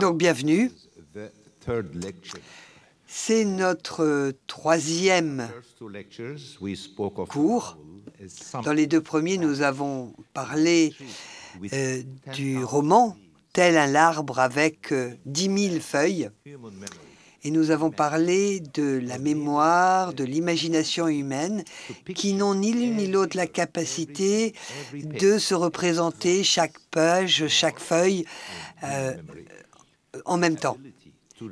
Donc, bienvenue. C'est notre troisième cours. Dans les deux premiers, nous avons parlé du roman « Tel un arbre avec 10 000 feuilles ». Et nous avons parlé de la mémoire, de l'imagination humaine, qui n'ont ni l'une ni l'autre la capacité de se représenter chaque page, chaque feuille en même temps.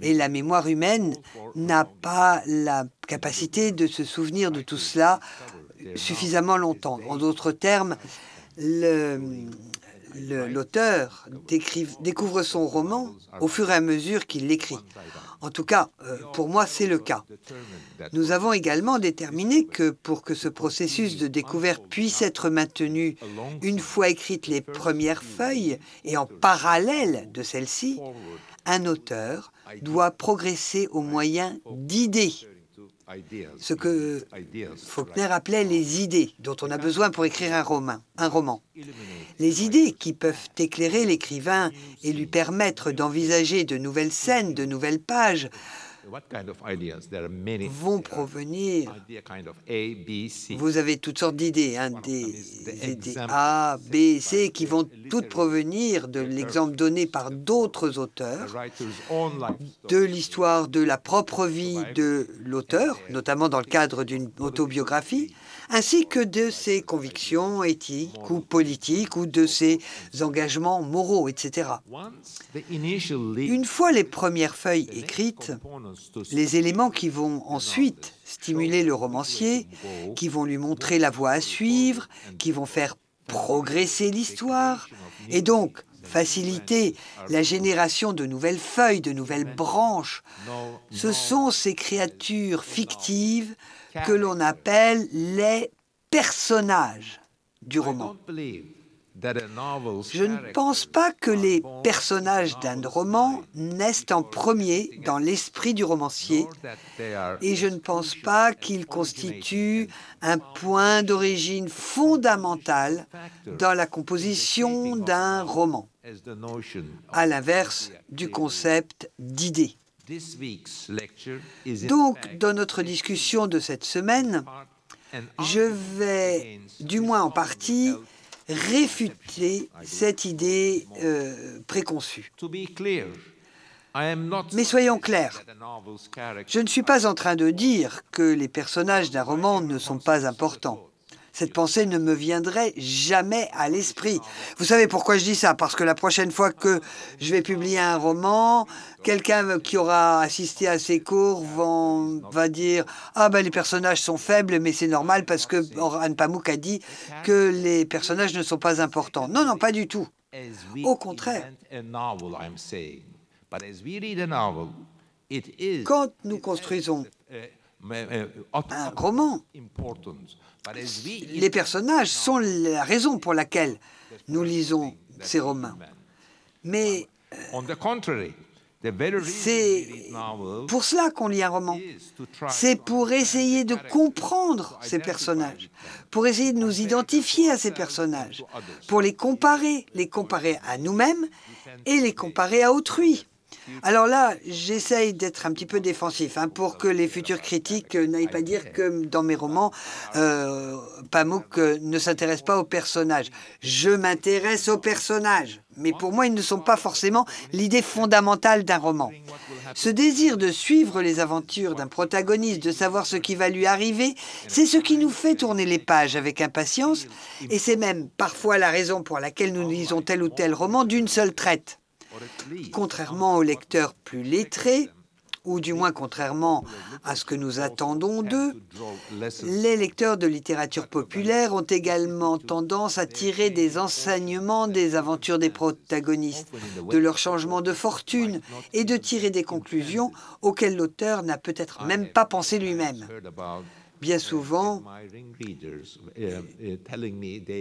Et la mémoire humaine n'a pas la capacité de se souvenir de tout cela suffisamment longtemps. En d'autres termes, l'auteur découvre son roman au fur et à mesure qu'il l'écrit. En tout cas, pour moi, c'est le cas. Nous avons également déterminé que pour que ce processus de découverte puisse être maintenu une fois écrites les premières feuilles et en parallèle de celles-ci, un auteur doit progresser au moyen d'idées, ce que Faulkner appelait les idées dont on a besoin pour écrire un roman. Les idées qui peuvent éclairer l'écrivain et lui permettre d'envisager de nouvelles scènes, de nouvelles pages, vont provenir. Vous avez toutes sortes d'idées, des idées A, B, C, qui vont toutes provenir de l'exemple donné par d'autres auteurs, de l'histoire de la propre vie de l'auteur, notamment dans le cadre d'une autobiographie, ainsi que de ses convictions éthiques ou politiques ou de ses engagements moraux, etc. Une fois les premières feuilles écrites, les éléments qui vont ensuite stimuler le romancier, qui vont lui montrer la voie à suivre, qui vont faire progresser l'histoire, et donc faciliter la génération de nouvelles feuilles, de nouvelles branches, ce sont ces créatures fictives que l'on appelle les personnages du roman. Je ne pense pas que les personnages d'un roman naissent en premier dans l'esprit du romancier et je ne pense pas qu'ils constituent un point d'origine fondamental dans la composition d'un roman, à l'inverse du concept d'idée. Donc, dans notre discussion de cette semaine, je vais, du moins en partie, réfuter cette idée préconçue. Mais soyons clairs, je ne suis pas en train de dire que les personnages d'un roman ne sont pas importants. Cette pensée ne me viendrait jamais à l'esprit. Vous savez pourquoi je dis ça? Parce que la prochaine fois que je vais publier un roman, quelqu'un qui aura assisté à ces cours va dire « Ah ben les personnages sont faibles, mais c'est normal parce que Orhan Pamuk a dit que les personnages ne sont pas importants. » Non, non, pas du tout. Au contraire. Quand nous construisons un roman, les personnages sont la raison pour laquelle nous lisons ces romans. Mais c'est pour cela qu'on lit un roman. C'est pour essayer de comprendre ces personnages, pour essayer de nous identifier à ces personnages, pour les comparer à nous-mêmes et les comparer à autrui. Alors là, j'essaye d'être un petit peu défensif pour que les futurs critiques n'aillent pas dire que dans mes romans, Pamuk ne s'intéresse pas aux personnages. Je m'intéresse aux personnages, mais pour moi, ils ne sont pas forcément l'idée fondamentale d'un roman. Ce désir de suivre les aventures d'un protagoniste, de savoir ce qui va lui arriver, c'est ce qui nous fait tourner les pages avec impatience, et c'est même parfois la raison pour laquelle nous lisons tel ou tel roman d'une seule traite. Contrairement aux lecteurs plus lettrés, ou du moins contrairement à ce que nous attendons d'eux, les lecteurs de littérature populaire ont également tendance à tirer des enseignements des aventures des protagonistes, de leurs changements de fortune, et de tirer des conclusions auxquelles l'auteur n'a peut-être même pas pensé lui-même. Bien souvent,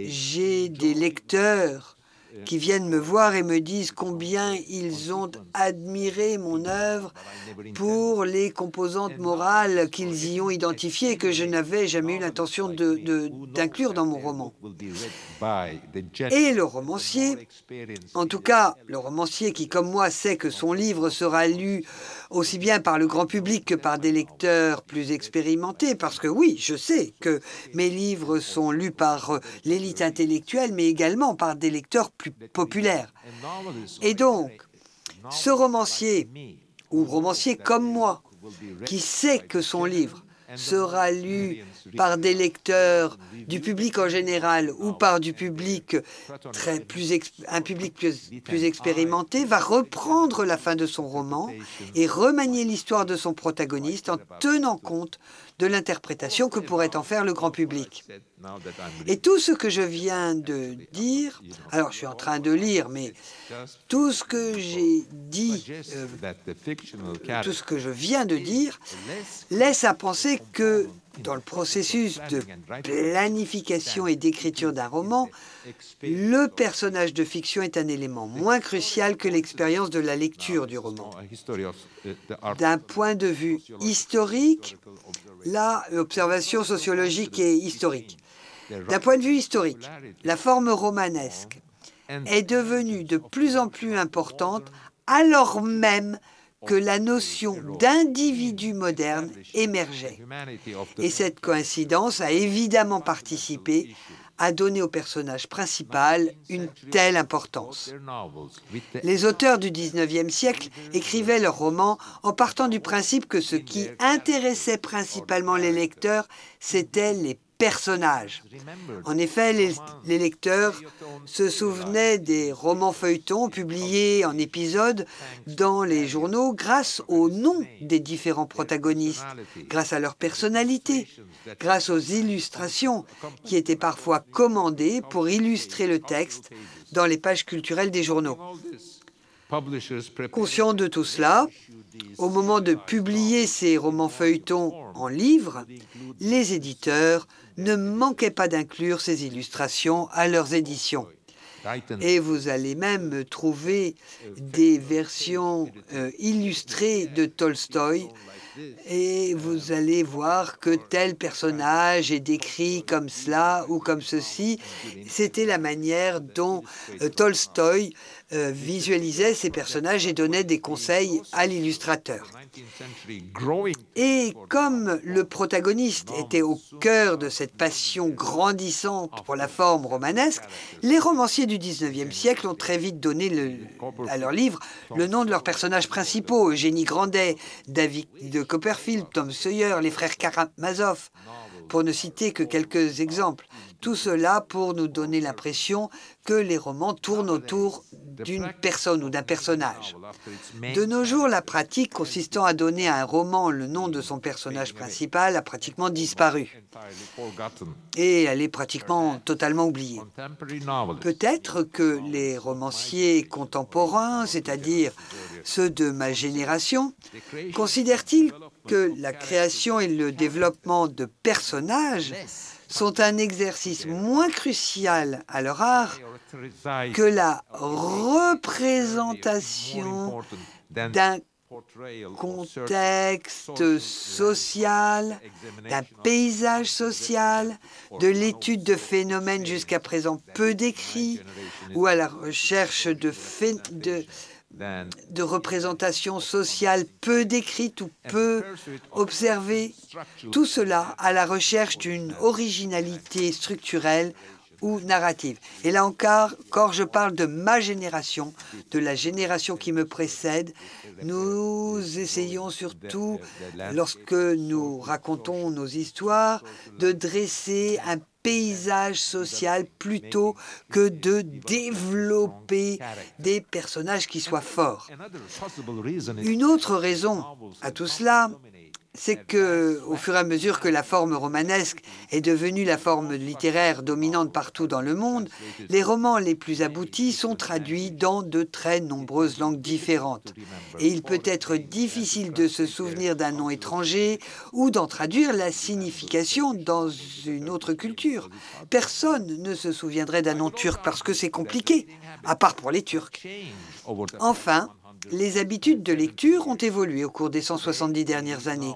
j'ai des lecteurs qui viennent me voir et me disent combien ils ont admiré mon œuvre pour les composantes morales qu'ils y ont identifiées et que je n'avais jamais eu l'intention d'inclure dans mon roman. Et le romancier, en tout cas le romancier qui, comme moi, sait que son livre sera lu aussi bien par le grand public que par des lecteurs plus expérimentés, parce que oui, je sais que mes livres sont lus par l'élite intellectuelle, mais également par des lecteurs plus populaires. Et donc, ce romancier, ou romancier comme moi, qui sait que son livre sera lu par des lecteurs du public en général ou par du public un public plus expérimenté, va reprendre la fin de son roman et remanier l'histoire de son protagoniste en tenant compte de l'interprétation que pourrait en faire le grand public. Et tout ce que je viens de dire, alors je suis en train de lire, mais tout ce que j'ai dit, tout ce que je viens de dire, laisse à penser que dans le processus de planification et d'écriture d'un roman, le personnage de fiction est un élément moins crucial que l'expérience de la lecture du roman. D'un point de vue historique, là, observation sociologique et historique. D'un point de vue historique, la forme romanesque est devenue de plus en plus importante alors même que la notion d'individu moderne émergeait. Et cette coïncidence a évidemment participé à donner au personnage principal une telle importance. Les auteurs du XIXe siècle écrivaient leurs romans en partant du principe que ce qui intéressait principalement les lecteurs, c'étaient les personnages. En effet, les lecteurs se souvenaient des romans feuilletons publiés en épisodes dans les journaux grâce au nom des différents protagonistes, grâce à leur personnalité, grâce aux illustrations qui étaient parfois commandées pour illustrer le texte dans les pages culturelles des journaux. Conscient de tout cela, au moment de publier ces romans feuilletons en livres, les éditeurs ne manquaient pas d'inclure ces illustrations à leurs éditions. Et vous allez même trouver des versions illustrées de Tolstoï et vous allez voir que tel personnage est décrit comme cela ou comme ceci. C'était la manière dont Tolstoï visualisait ces personnages et donnait des conseils à l'illustrateur. Et comme le protagoniste était au cœur de cette passion grandissante pour la forme romanesque, les romanciers du XIXe siècle ont très vite donné à leurs livres le nom de leurs personnages principaux, Eugénie Grandet, David de Copperfield, Tom Sawyer, les frères Karamazov, pour ne citer que quelques exemples. Tout cela pour nous donner l'impression que les romans tournent autour d'une personne ou d'un personnage. De nos jours, la pratique consistant à donner à un roman le nom de son personnage principal a pratiquement disparu. Et elle est pratiquement totalement oubliée. Peut-être que les romanciers contemporains, c'est-à-dire ceux de ma génération, considèrent-ils que la création et le développement de personnages sont un exercice moins crucial à leur art que la représentation d'un contexte social, d'un paysage social, de l'étude de phénomènes jusqu'à présent peu décrits, ou à la recherche de représentations sociales peu décrites ou peu observées, tout cela à la recherche d'une originalité structurelle ou narrative. Et là encore, je parle de ma génération, de la génération qui me précède. Nous essayons surtout, lorsque nous racontons nos histoires, de dresser un paysage social plutôt que de développer des personnages qui soient forts. Une autre raison à tout cela c'est qu'au fur et à mesure que la forme romanesque est devenue la forme littéraire dominante partout dans le monde, les romans les plus aboutis sont traduits dans de très nombreuses langues différentes. Et il peut être difficile de se souvenir d'un nom étranger ou d'en traduire la signification dans une autre culture. Personne ne se souviendrait d'un nom turc parce que c'est compliqué, à part pour les Turcs. Enfin, les habitudes de lecture ont évolué au cours des 170 dernières années.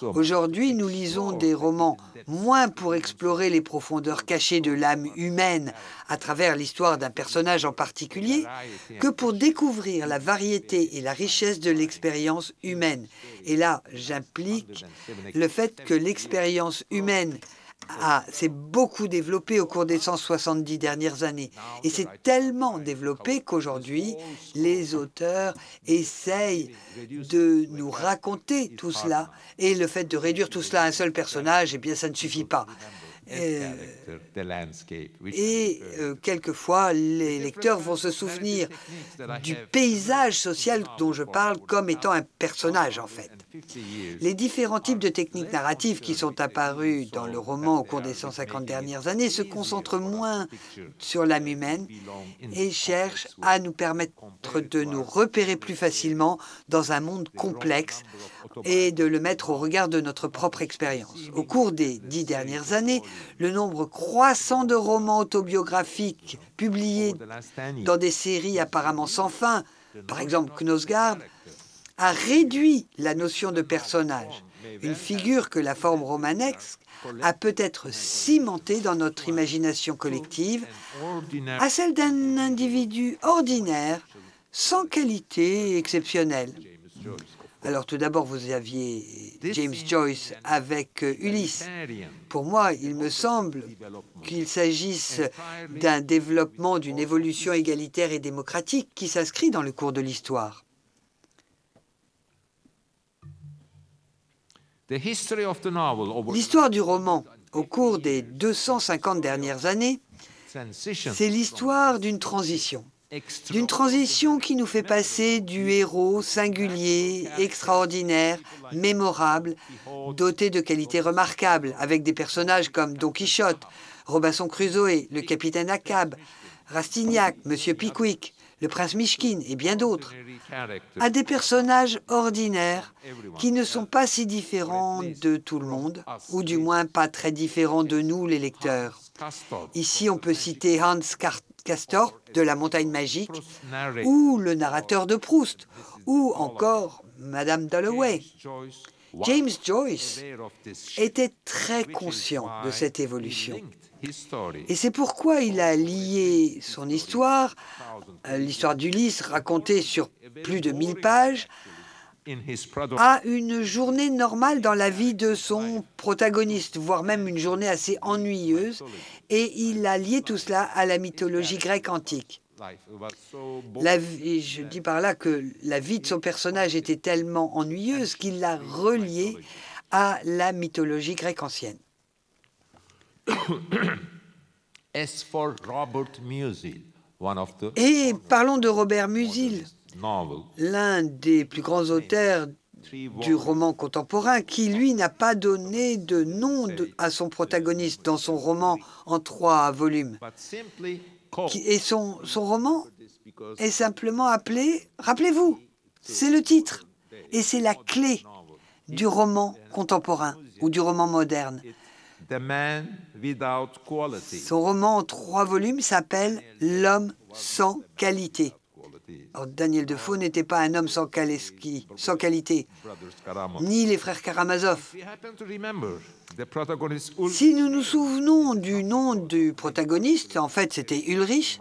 Aujourd'hui, nous lisons des romans moins pour explorer les profondeurs cachées de l'âme humaine à travers l'histoire d'un personnage en particulier que pour découvrir la variété et la richesse de l'expérience humaine. Et là, j'implique le fait que l'expérience humaine s'est beaucoup développé au cours des 170 dernières années. Et c'est tellement développé qu'aujourd'hui, les auteurs essayent de nous raconter tout cela. Et le fait de réduire tout cela à un seul personnage, eh bien, ça ne suffit pas. Quelquefois, les lecteurs vont se souvenir du paysage social dont je parle comme étant un personnage, en fait. Les différents types de techniques narratives qui sont apparues dans le roman au cours des 150 dernières années se concentrent moins sur l'âme humaine et cherchent à nous permettre de nous repérer plus facilement dans un monde complexe et de le mettre au regard de notre propre expérience. Au cours des 10 dernières années, le nombre croissant de romans autobiographiques publiés dans des séries apparemment sans fin, par exemple Knausgaard, a réduit la notion de personnage, une figure que la forme romanesque a peut-être cimentée dans notre imagination collective, à celle d'un individu ordinaire, sans qualité exceptionnelle. Alors tout d'abord, vous aviez James Joyce avec Ulysse. Pour moi, il me semble qu'il s'agisse d'un développement, d'une évolution égalitaire et démocratique qui s'inscrit dans le cours de l'histoire. L'histoire du roman au cours des 250 dernières années, c'est l'histoire d'une transition. D'une transition qui nous fait passer du héros singulier, extraordinaire, mémorable, doté de qualités remarquables, avec des personnages comme Don Quichotte, Robinson Crusoe, le capitaine Ahab, Rastignac, Monsieur Pickwick, le prince Mishkin et bien d'autres, à des personnages ordinaires qui ne sont pas si différents de tout le monde, ou du moins pas très différents de nous, les lecteurs. Ici, on peut citer Hans Castorp de La Montagne Magique, ou le narrateur de Proust, ou encore Madame Dalloway. James Joyce était très conscient de cette évolution. Et c'est pourquoi il a lié son histoire, l'histoire d'Ulysse racontée sur plus de 1000 pages, à une journée normale dans la vie de son protagoniste, voire même une journée assez ennuyeuse, et il a lié tout cela à la mythologie grecque antique. Je dis par là que la vie de son personnage était tellement ennuyeuse qu'il l'a reliée à la mythologie grecque ancienne. Et parlons de Robert Musil, l'un des plus grands auteurs du roman contemporain, qui, lui, n'a pas donné de nom à son protagoniste dans son roman en 3 volumes. Et son roman est simplement appelé, rappelez-vous, c'est le titre, et c'est la clé du roman contemporain ou du roman moderne. Son roman en 3 volumes s'appelle « L'homme sans qualité ». Alors, Daniel Defoe n'était pas un homme sans qualité, ni les frères Karamazov. Si nous nous souvenons du nom du protagoniste, en fait c'était Ulrich,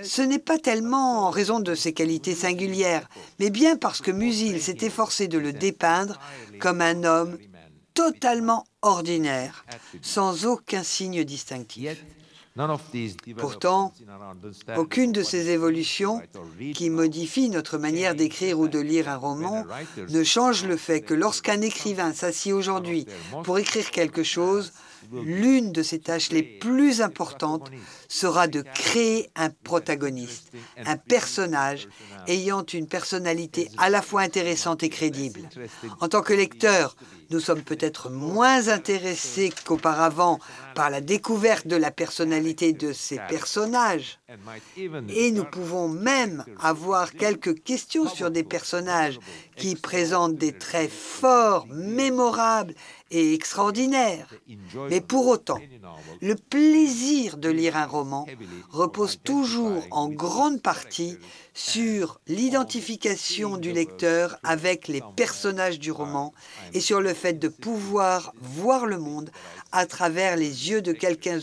ce n'est pas tellement en raison de ses qualités singulières, mais bien parce que Musil s'est efforcé de le dépeindre comme un homme totalement ordinaire, sans aucun signe distinctif. Pourtant, aucune de ces évolutions qui modifient notre manière d'écrire ou de lire un roman ne change le fait que lorsqu'un écrivain s'assied aujourd'hui pour écrire quelque chose, l'une de ses tâches les plus importantes sera de créer un protagoniste, un personnage ayant une personnalité à la fois intéressante et crédible. En tant que lecteur, nous sommes peut-être moins intéressés qu'auparavant par la découverte de la personnalité de ces personnages. Et nous pouvons même avoir quelques questions sur des personnages qui présentent des traits forts, mémorables et extraordinaires. Mais pour autant, le plaisir de lire un roman repose toujours en grande partie sur l'identification du lecteur avec les personnages du roman et sur le fait de pouvoir voir le monde à travers les yeux de quelqu'un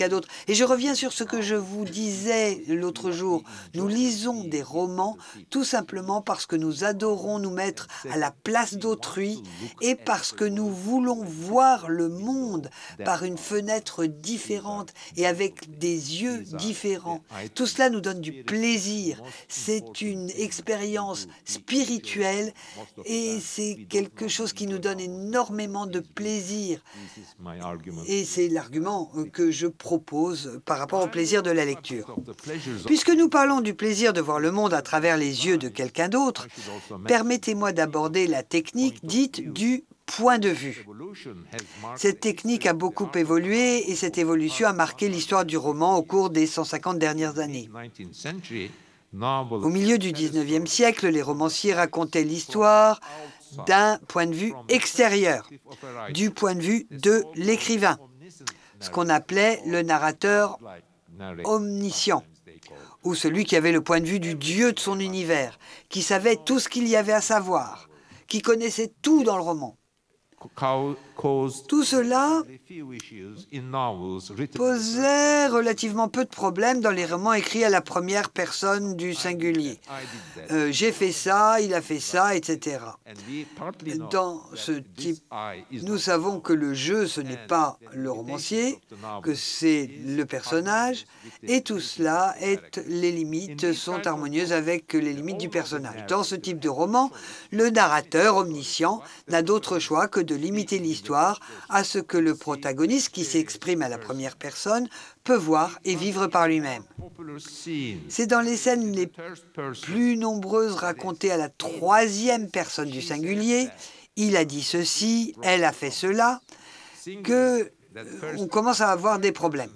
d'autre. Et je reviens sur ce que je vous disais l'autre jour. Nous lisons des romans tout simplement parce que nous adorons nous mettre à la place d'autrui et parce que nous voulons voir le monde par une fenêtre différente et avec des yeux différents. Tout cela nous donne du plaisir. C'est une expérience spirituelle et c'est quelque chose qui nous donne énormément de plaisir. Et c'est l'argument que je propose par rapport au plaisir de la lecture. Puisque nous parlons du plaisir de voir le monde à travers les yeux de quelqu'un d'autre, permettez-moi d'aborder la technique dite du point de vue. Cette technique a beaucoup évolué et cette évolution a marqué l'histoire du roman au cours des 150 dernières années. Au milieu du 19e siècle, les romanciers racontaient l'histoire d'un point de vue extérieur, du point de vue de l'écrivain, ce qu'on appelait le narrateur omniscient, ou celui qui avait le point de vue du dieu de son univers, qui savait tout ce qu'il y avait à savoir, qui connaissait tout dans le roman. Tout cela posait relativement peu de problèmes dans les romans écrits à la première personne du singulier. J'ai fait ça, il a fait ça, etc. Dans ce type, nous savons que le jeu, ce n'est pas le romancier, que c'est le personnage, et tout cela, les limites sont harmonieuses avec les limites du personnage. Dans ce type de roman, le narrateur omniscient n'a d'autre choix que de limiter l'histoire à ce que le protagoniste, qui s'exprime à la première personne, peut voir et vivre par lui-même. C'est dans les scènes les plus nombreuses racontées à la troisième personne du singulier, il a dit ceci, elle a fait cela, que on commence à avoir des problèmes.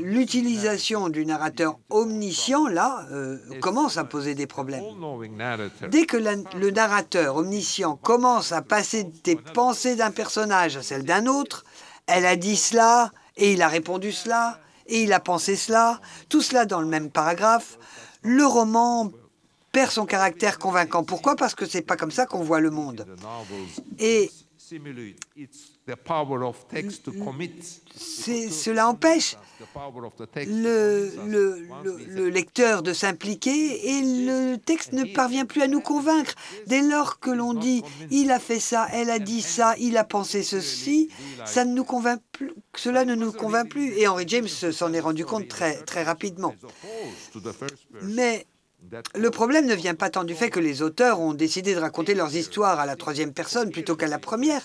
L'utilisation du narrateur omniscient, là, commence à poser des problèmes. Dès que le narrateur omniscient commence à passer des pensées d'un personnage à celles d'un autre, elle a dit cela, et il a répondu cela, et il a pensé cela, tout cela dans le même paragraphe, le roman perd son caractère convaincant. Pourquoi? Parce que c'est pas comme ça qu'on voit le monde. Et cela empêche le lecteur de s'impliquer et le texte ne parvient plus à nous convaincre. Dès lors que l'on dit « il a fait ça, elle a dit ça, il a pensé ceci », ça ne nous convainc plus, cela ne nous convainc plus. Et Henry James s'en est rendu compte très rapidement. Mais le problème ne vient pas tant du fait que les auteurs ont décidé de raconter leurs histoires à la troisième personne plutôt qu'à la première,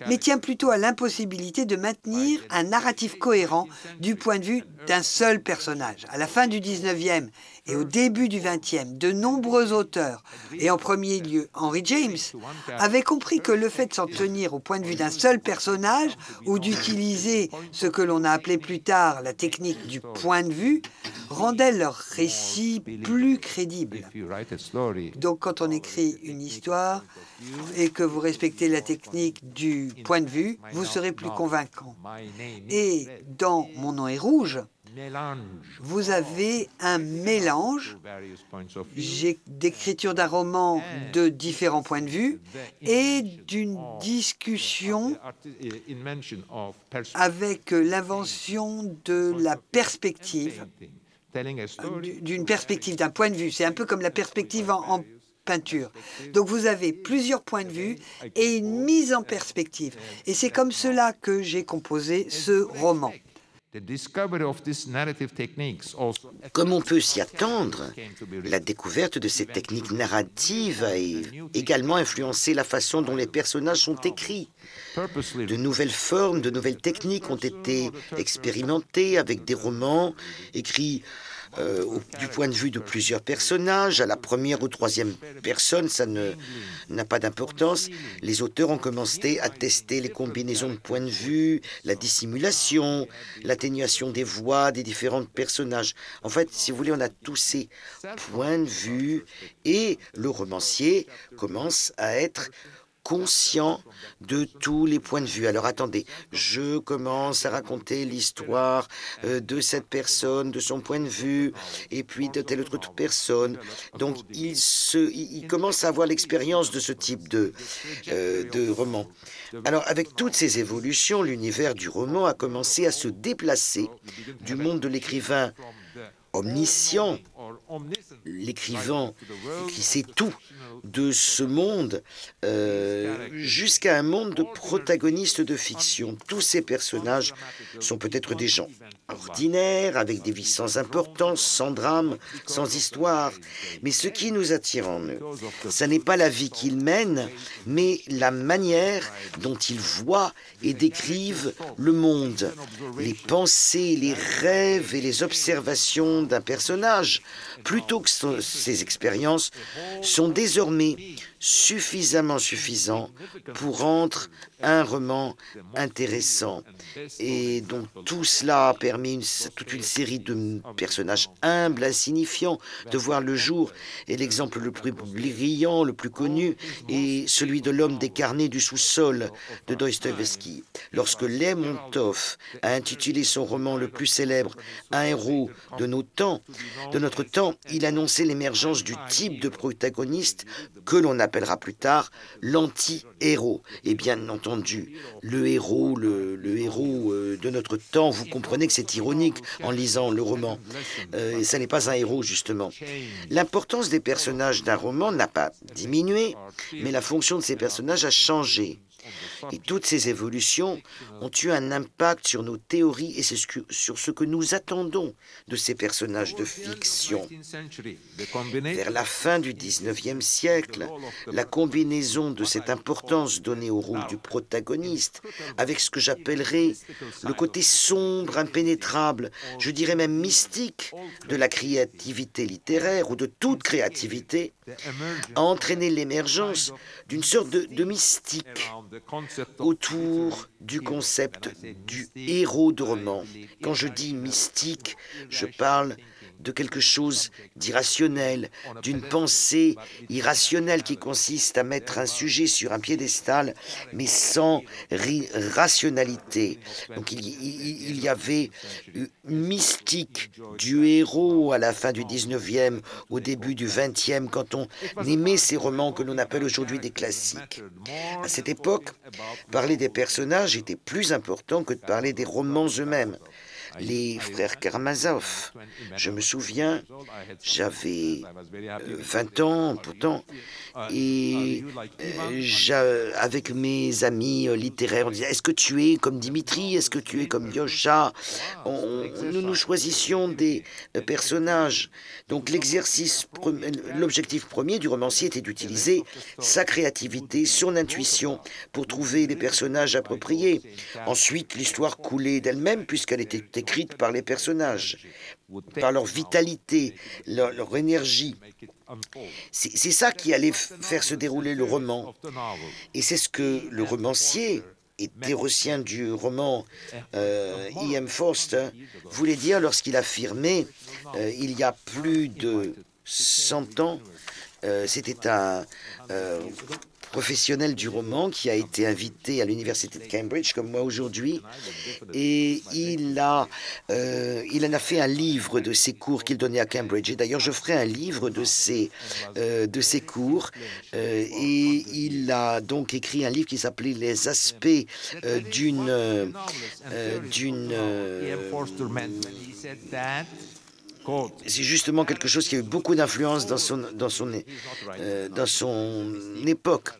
mais tient plutôt à l'impossibilité de maintenir un narratif cohérent du point de vue d'un seul personnage. À la fin du 19e et au début du 20e, de nombreux auteurs, et en premier lieu Henry James, avaient compris que le fait de s'en tenir au point de vue d'un seul personnage ou d'utiliser ce que l'on a appelé plus tard la technique du point de vue rendait leur récit plus crédible. Donc quand on écrit une histoire et que vous respectez la technique du point de vue, vous serez plus convaincant. Et dans Mon nom est rouge, vous avez un mélange d'écriture d'un roman de différents points de vue et d'une discussion avec l'invention de la perspective, d'une perspective, d'un point de vue. C'est un peu comme la perspective en peinture. Donc vous avez plusieurs points de vue et une mise en perspective. Et c'est comme cela que j'ai composé ce roman. Comme on peut s'y attendre, la découverte de ces techniques narratives a également influencé la façon dont les personnages sont écrits. De nouvelles formes, de nouvelles techniques ont été expérimentées avec des romans écrits du point de vue de plusieurs personnages, à la première ou troisième personne, ça n'a pas d'importance. Les auteurs ont commencé à tester les combinaisons de points de vue, la dissimulation, l'atténuation des voix des différents personnages. En fait, si vous voulez, on a tous ces points de vue et le romancier commence à être conscient de tous les points de vue. Alors attendez, je commence à raconter l'histoire de cette personne, de son point de vue, et puis de telle autre personne. Donc il commence à avoir l'expérience de ce type de roman. Alors avec toutes ces évolutions, l'univers du roman a commencé à se déplacer du monde de l'écrivain omniscient, l'écrivain qui sait tout de ce monde, jusqu'à un monde de protagonistes de fiction. Tous ces personnages sont peut-être des gens ordinaires, avec des vies sans importance, sans drame, sans histoire. Mais ce qui nous attire en eux, ce n'est pas la vie qu'ils mènent, mais la manière dont ils voient et décrivent le monde, les pensées, les rêves et les observations d'un personnage, plutôt que ces expériences, sont désormais suffisants pour rendre un roman intéressant. Et donc tout cela a permis toute une série de personnages humbles, insignifiants, de voir le jour. Et l'exemple le plus brillant, le plus connu, est celui de l'homme décarné du sous-sol de Dostoïevski. Lorsque Lermontov a intitulé son roman le plus célèbre « Un héros de notre temps, il annonçait l'émergence du type de protagoniste que l'on appellera plus tard l'anti-héros. Et bien entendu, le héros de notre temps, vous comprenez que c'est ironique en lisant le roman. Ça n'est pas un héros, justement. L'importance des personnages d'un roman n'a pas diminué, mais la fonction de ces personnages a changé. Et toutes ces évolutions ont eu un impact sur nos théories et sur ce que nous attendons de ces personnages de fiction. Vers la fin du XIXe siècle, la combinaison de cette importance donnée au rôle du protagoniste avec ce que j'appellerais le côté sombre, impénétrable, je dirais même mystique de la créativité littéraire ou de toute créativité, a entraîné l'émergence d'une sorte de mystique autour du concept du héros de roman. Quand je dis mystique, je parle de quelque chose d'irrationnel, d'une pensée irrationnelle qui consiste à mettre un sujet sur un piédestal, mais sans rationalité. Donc il y avait une mystique du héros à la fin du 19e, au début du 20e, quand on aimait ces romans que l'on appelle aujourd'hui des classiques. À cette époque, parler des personnages était plus important que de parler des romans eux-mêmes. Les frères Karamazov, je me souviens, j'avais 20 ans pourtant, et avec mes amis littéraires, on disait « Est-ce que tu es comme Dimitri? Est-ce que tu es comme Yosha ?» Nous choisissions des personnages. Donc l'objectif premier du romancier était d'utiliser sa créativité, son intuition pour trouver les personnages appropriés. Ensuite, l'histoire coulait d'elle-même puisqu'elle était écrite par les personnages, par leur vitalité, leur énergie. C'est ça qui allait faire se dérouler le roman. Et c'est ce que le romancier et théoricien du roman E.M. Forster voulait dire lorsqu'il affirmait, il y a plus de 100 ans, c'était un professionnel du roman qui a été invité à l'université de Cambridge, comme moi aujourd'hui, et il en a fait un livre de ses cours qu'il donnait à Cambridge. Et d'ailleurs, je ferai un livre de ses cours. Et il a donc écrit un livre qui s'appelait Les aspects c'est justement quelque chose qui a eu beaucoup d'influence dans son époque.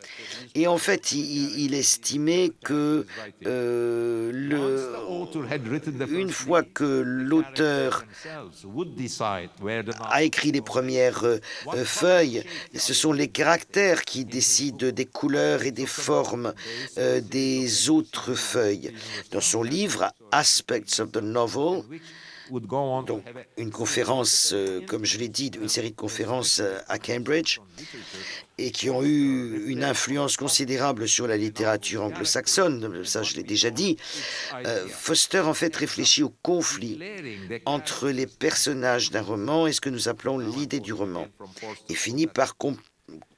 Et en fait, il estimait que une fois que l'auteur a écrit les premières feuilles, ce sont les caractères qui décident des couleurs et des formes des autres feuilles. Dans son livre Aspects of the Novel, donc une conférence, comme je l'ai dit, une série de conférences à Cambridge, et qui ont eu une influence considérable sur la littérature anglo-saxonne, ça je l'ai déjà dit. Foster en fait réfléchit au conflit entre les personnages d'un roman et ce que nous appelons l'idée du roman, et finit par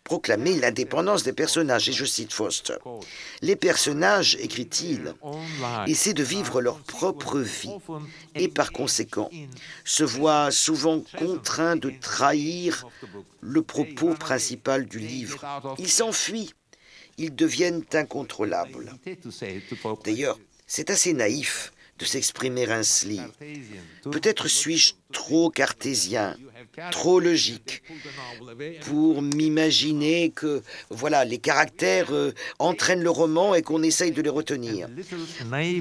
proclamer l'indépendance des personnages. Et je cite Foster. Les personnages, écrit-il, essaient de vivre leur propre vie et par conséquent se voient souvent contraints de trahir le propos principal du livre. Ils s'enfuient, ils deviennent incontrôlables. D'ailleurs, c'est assez naïf de s'exprimer ainsi. Peut-être suis-je trop cartésien, trop logique, pour m'imaginer que voilà, les caractères entraînent le roman et qu'on essaye de les retenir.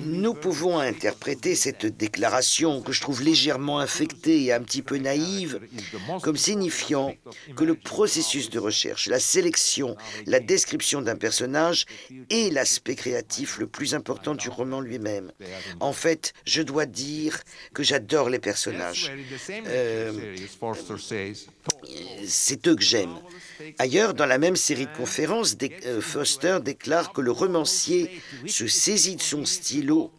Nous pouvons interpréter cette déclaration, que je trouve légèrement infectée et un petit peu naïve, comme signifiant que le processus de recherche, la sélection, la description d'un personnage est l'aspect créatif le plus important du roman lui-même. En fait, je dois dire que j'adore les personnages. C'est eux que j'aime. Ailleurs, dans la même série de conférences, Foster déclare que le romancier se saisit de son stylo,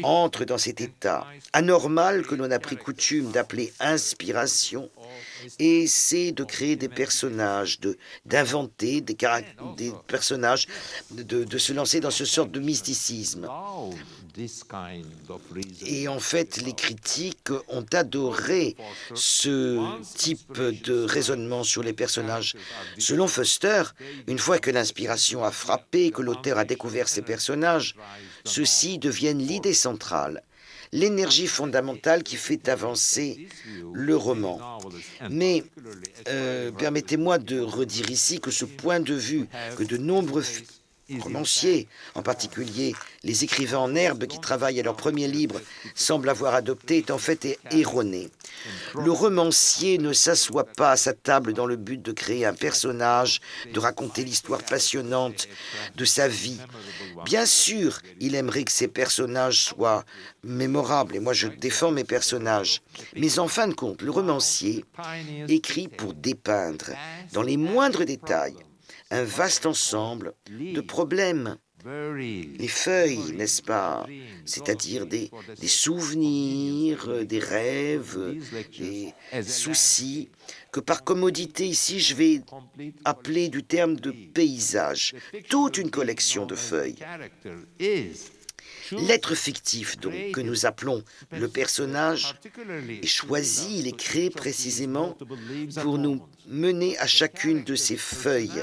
entre dans cet état anormal que l'on a pris coutume d'appeler inspiration, et essaie de créer des personnages, d'inventer des personnages, de se lancer dans ce sorte de mysticisme. Et en fait, les critiques ont adoré ce type de raisonnement sur les personnages. Selon Foster, une fois que l'inspiration a frappé, que l'auteur a découvert ses personnages, ceux-ci deviennent l'idée centrale, l'énergie fondamentale qui fait avancer le roman. Mais permettez-moi de redire ici que ce point de vue que de nombreux romanciers, en particulier les écrivains en herbe qui travaillent à leur premier livre, semblent avoir adopté est en fait erroné. Le romancier ne s'assoit pas à sa table dans le but de créer un personnage, de raconter l'histoire passionnante de sa vie. Bien sûr, il aimerait que ses personnages soient mémorables, et moi je défends mes personnages. Mais en fin de compte, le romancier écrit pour dépeindre, dans les moindres détails, un vaste ensemble de problèmes. Les feuilles, n'est-ce pas? C'est-à-dire des souvenirs, des rêves, des soucis, que par commodité ici je vais appeler du terme de paysage. Toute une collection de feuilles. L'être fictif, donc, que nous appelons le personnage, est choisi, il est créé précisément pour nous mener à chacune de ces feuilles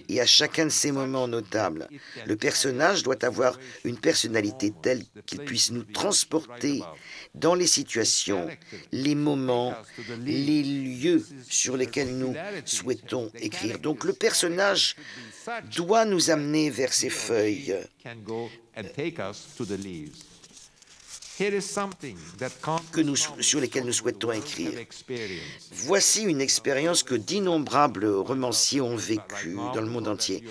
et à chacun de ces moments notables. Le personnage doit avoir une personnalité telle qu'il puisse nous transporter dans les situations, les moments, les lieux sur lesquels nous souhaitons écrire. Donc le personnage doit nous amener vers ces feuilles. Sur lesquels nous souhaitons écrire. Voici une expérience que d'innombrables romanciers ont vécue dans le monde entier.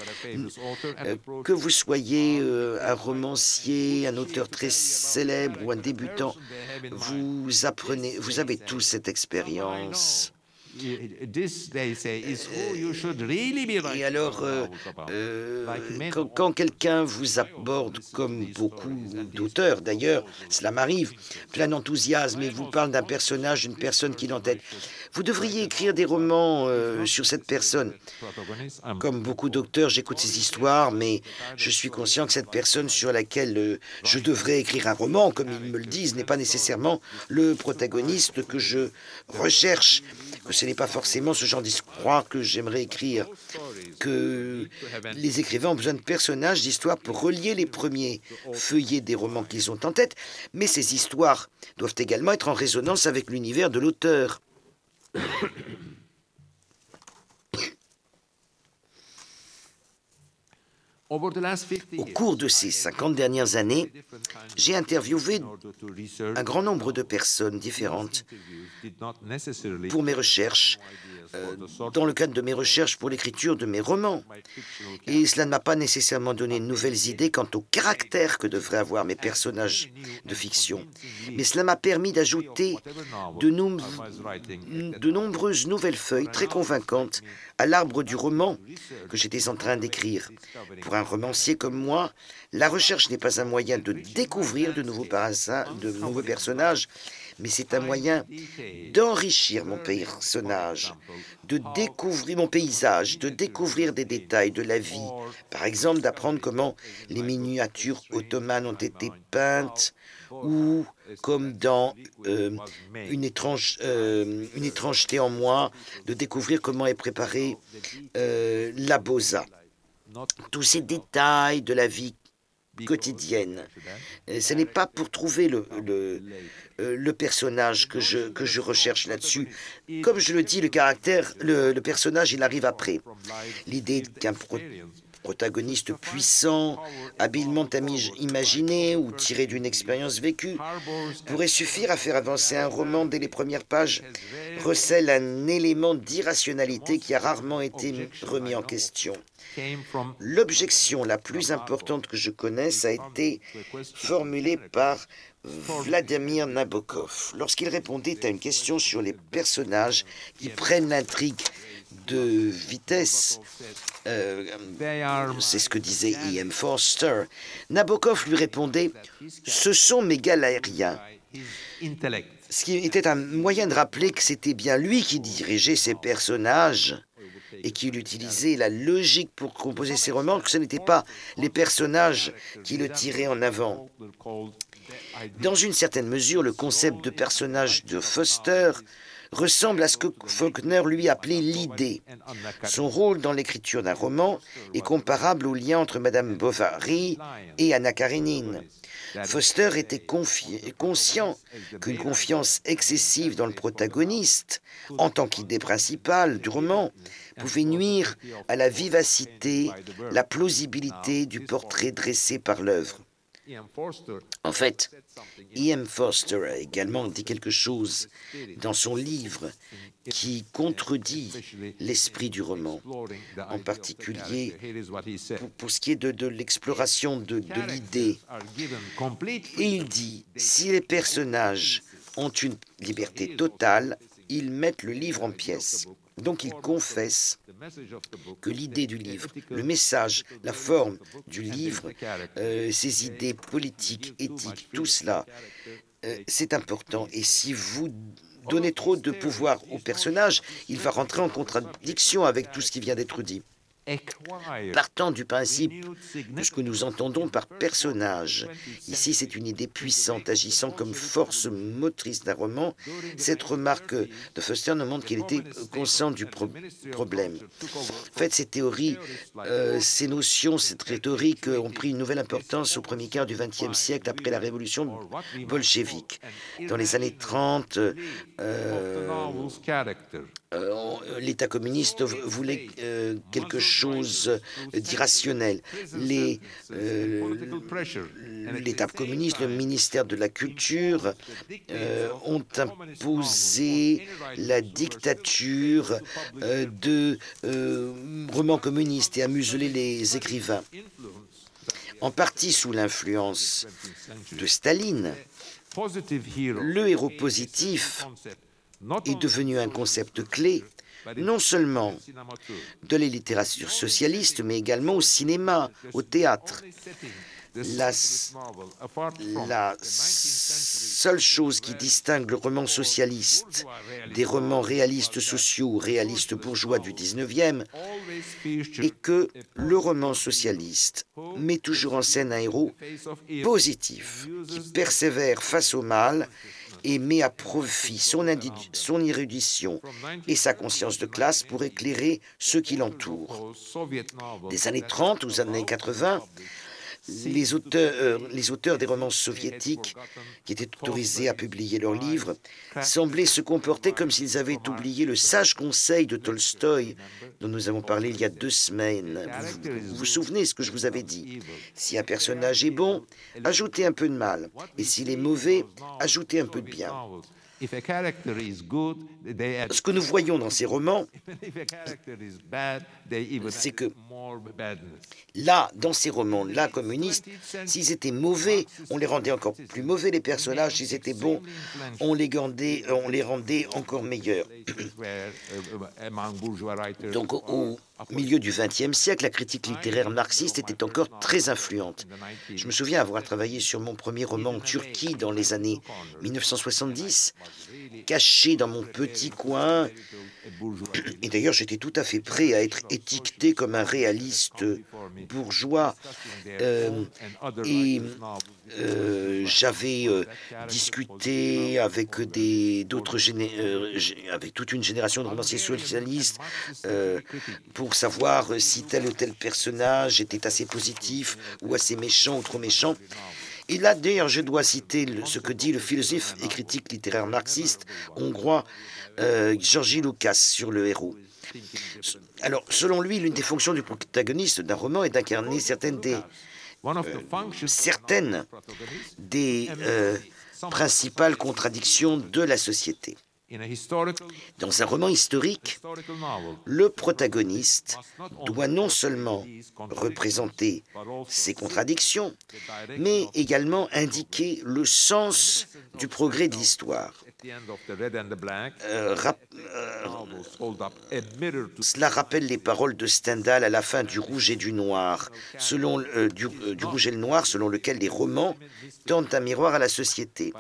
Que vous soyez un romancier, un auteur très célèbre ou un débutant, vous avez tous cette expérience. Et alors, quand quelqu'un vous aborde, comme beaucoup d'auteurs d'ailleurs, cela m'arrive, plein d'enthousiasme et vous parle d'un personnage, d'une personne qu'il en tête, vous devriez écrire des romans sur cette personne. Comme beaucoup d'auteurs, j'écoute ces histoires, mais je suis conscient que cette personne sur laquelle je devrais écrire un roman, comme ils me le disent, n'est pas nécessairement le protagoniste que je recherche, que c'est ce n'est pas forcément ce genre d'histoire que j'aimerais écrire, que les écrivains ont besoin de personnages, d'histoires pour relier les premiers feuillets des romans qu'ils ont en tête, mais ces histoires doivent également être en résonance avec l'univers de l'auteur. Au cours de ces 50 dernières années, j'ai interviewé un grand nombre de personnes différentes pour mes recherches, dans le cadre de mes recherches pour l'écriture de mes romans. Et cela ne m'a pas nécessairement donné de nouvelles idées quant au caractère que devraient avoir mes personnages de fiction. Mais cela m'a permis d'ajouter de nombreuses nouvelles feuilles très convaincantes à l'arbre du roman que j'étais en train d'écrire. Pour un romancier comme moi, la recherche n'est pas un moyen de découvrir de nouveaux personnages, mais c'est un moyen d'enrichir mon personnage, de découvrir mon paysage, de découvrir des détails de la vie. Par exemple, d'apprendre comment les miniatures ottomanes ont été peintes, ou comme dans une étrangeté en moi, de découvrir comment est préparée la boza. Tous ces détails de la vie quotidienne. Ce n'est pas pour trouver le personnage que je recherche là-dessus. Comme je le dis, le personnage, il arrive après. L'idée qu'un protagoniste puissant, habilement imaginé ou tiré d'une expérience vécue, pourrait suffire à faire avancer un roman dès les premières pages, recèle un élément d'irrationalité qui a rarement été remis en question. L'objection la plus importante que je connaisse a été formulée par Vladimir Nabokov lorsqu'il répondait à une question sur les personnages qui prennent l'intrigue de vitesse. C'est ce que disait E.M. Forster. Nabokov lui répondait « Ce sont mes galériens ». Ce qui était un moyen de rappeler que c'était bien lui qui dirigeait ses personnages et qu'il utilisait la logique pour composer ses romans, que ce n'était pas les personnages qui le tiraient en avant. Dans une certaine mesure, le concept de personnage de Foster ressemble à ce que Faulkner lui appelait l'idée. Son rôle dans l'écriture d'un roman est comparable au lien entre Madame Bovary et Anna Karénine. Foster était conscient qu'une confiance excessive dans le protagoniste, en tant qu'idée principale du roman, pouvait nuire à la vivacité, la plausibilité du portrait dressé par l'œuvre. En fait, E.M. Forster a également dit quelque chose dans son livre qui contredit l'esprit du roman, en particulier pour ce qui est de l'exploration de l'idée. Et il dit, si les personnages ont une liberté totale, ils mettent le livre en pièces. Donc il confesse que l'idée du livre, le message, la forme du livre, ses idées politiques, éthiques, tout cela, c'est important. Et si vous donnez trop de pouvoir au personnage, il va rentrer en contradiction avec tout ce qui vient d'être dit. Partant du principe de ce que nous entendons par personnage, ici c'est une idée puissante agissant comme force motrice d'un roman, cette remarque de Foster nous montre qu'il était conscient du problème. En fait, ces théories, ces notions, cette rhétorique ont pris une nouvelle importance au premier quart du XXe siècle après la révolution bolchevique. Dans les années 30, l'État communiste voulait quelque chose d'irrationnel. L'État communiste, le ministère de la Culture ont imposé la dictature de romans communistes et a muselé les écrivains. En partie sous l'influence de Staline, le héros positif est devenu un concept clé, non seulement de la littérature socialiste, mais également au cinéma, au théâtre. La seule chose qui distingue le roman socialiste des romans réalistes sociaux ou réalistes bourgeois du XIXe est que le roman socialiste met toujours en scène un héros positif, qui persévère face au mal et met à profit son érudition et sa conscience de classe pour éclairer ceux qui l'entourent. Des années 30 aux années 80, les auteurs des romans soviétiques qui étaient autorisés à publier leurs livres semblaient se comporter comme s'ils avaient oublié le sage conseil de Tolstoï dont nous avons parlé il y a 2 semaines. Vous vous souvenez de ce que je vous avais dit? Si un personnage est bon, ajoutez un peu de mal. Et s'il est mauvais, ajoutez un peu de bien. Ce que nous voyons dans ces romans, c'est que là, dans ces romans-là communistes, s'ils étaient mauvais, on les rendait encore plus mauvais, les personnages. S'ils étaient bons, on les rendait encore meilleurs. Donc, au milieu du XXe siècle, la critique littéraire marxiste était encore très influente. Je me souviens avoir travaillé sur mon premier roman en Turquie dans les années 1970, caché dans mon petit coin. Et d'ailleurs, j'étais tout à fait prêt à être étiqueté comme un réaliste bourgeois. J'avais discuté avec avec toute une génération de romanciers socialistes pour savoir si tel ou tel personnage était assez positif ou assez méchant ou trop méchant. Et là, d'ailleurs, je dois citer ce que dit le philosophe et critique littéraire marxiste hongrois Georgi Lukács sur le héros. Alors, selon lui, l'une des fonctions du protagoniste d'un roman est d'incarner certaines des principales contradictions de la société. Dans un roman historique, le protagoniste doit non seulement représenter ces contradictions, mais également indiquer le sens du progrès de l'histoire. Cela rappelle les paroles de Stendhal à la fin du Rouge et du Noir, du Rouge et le Noir, selon lequel les romans tendent un miroir à la société.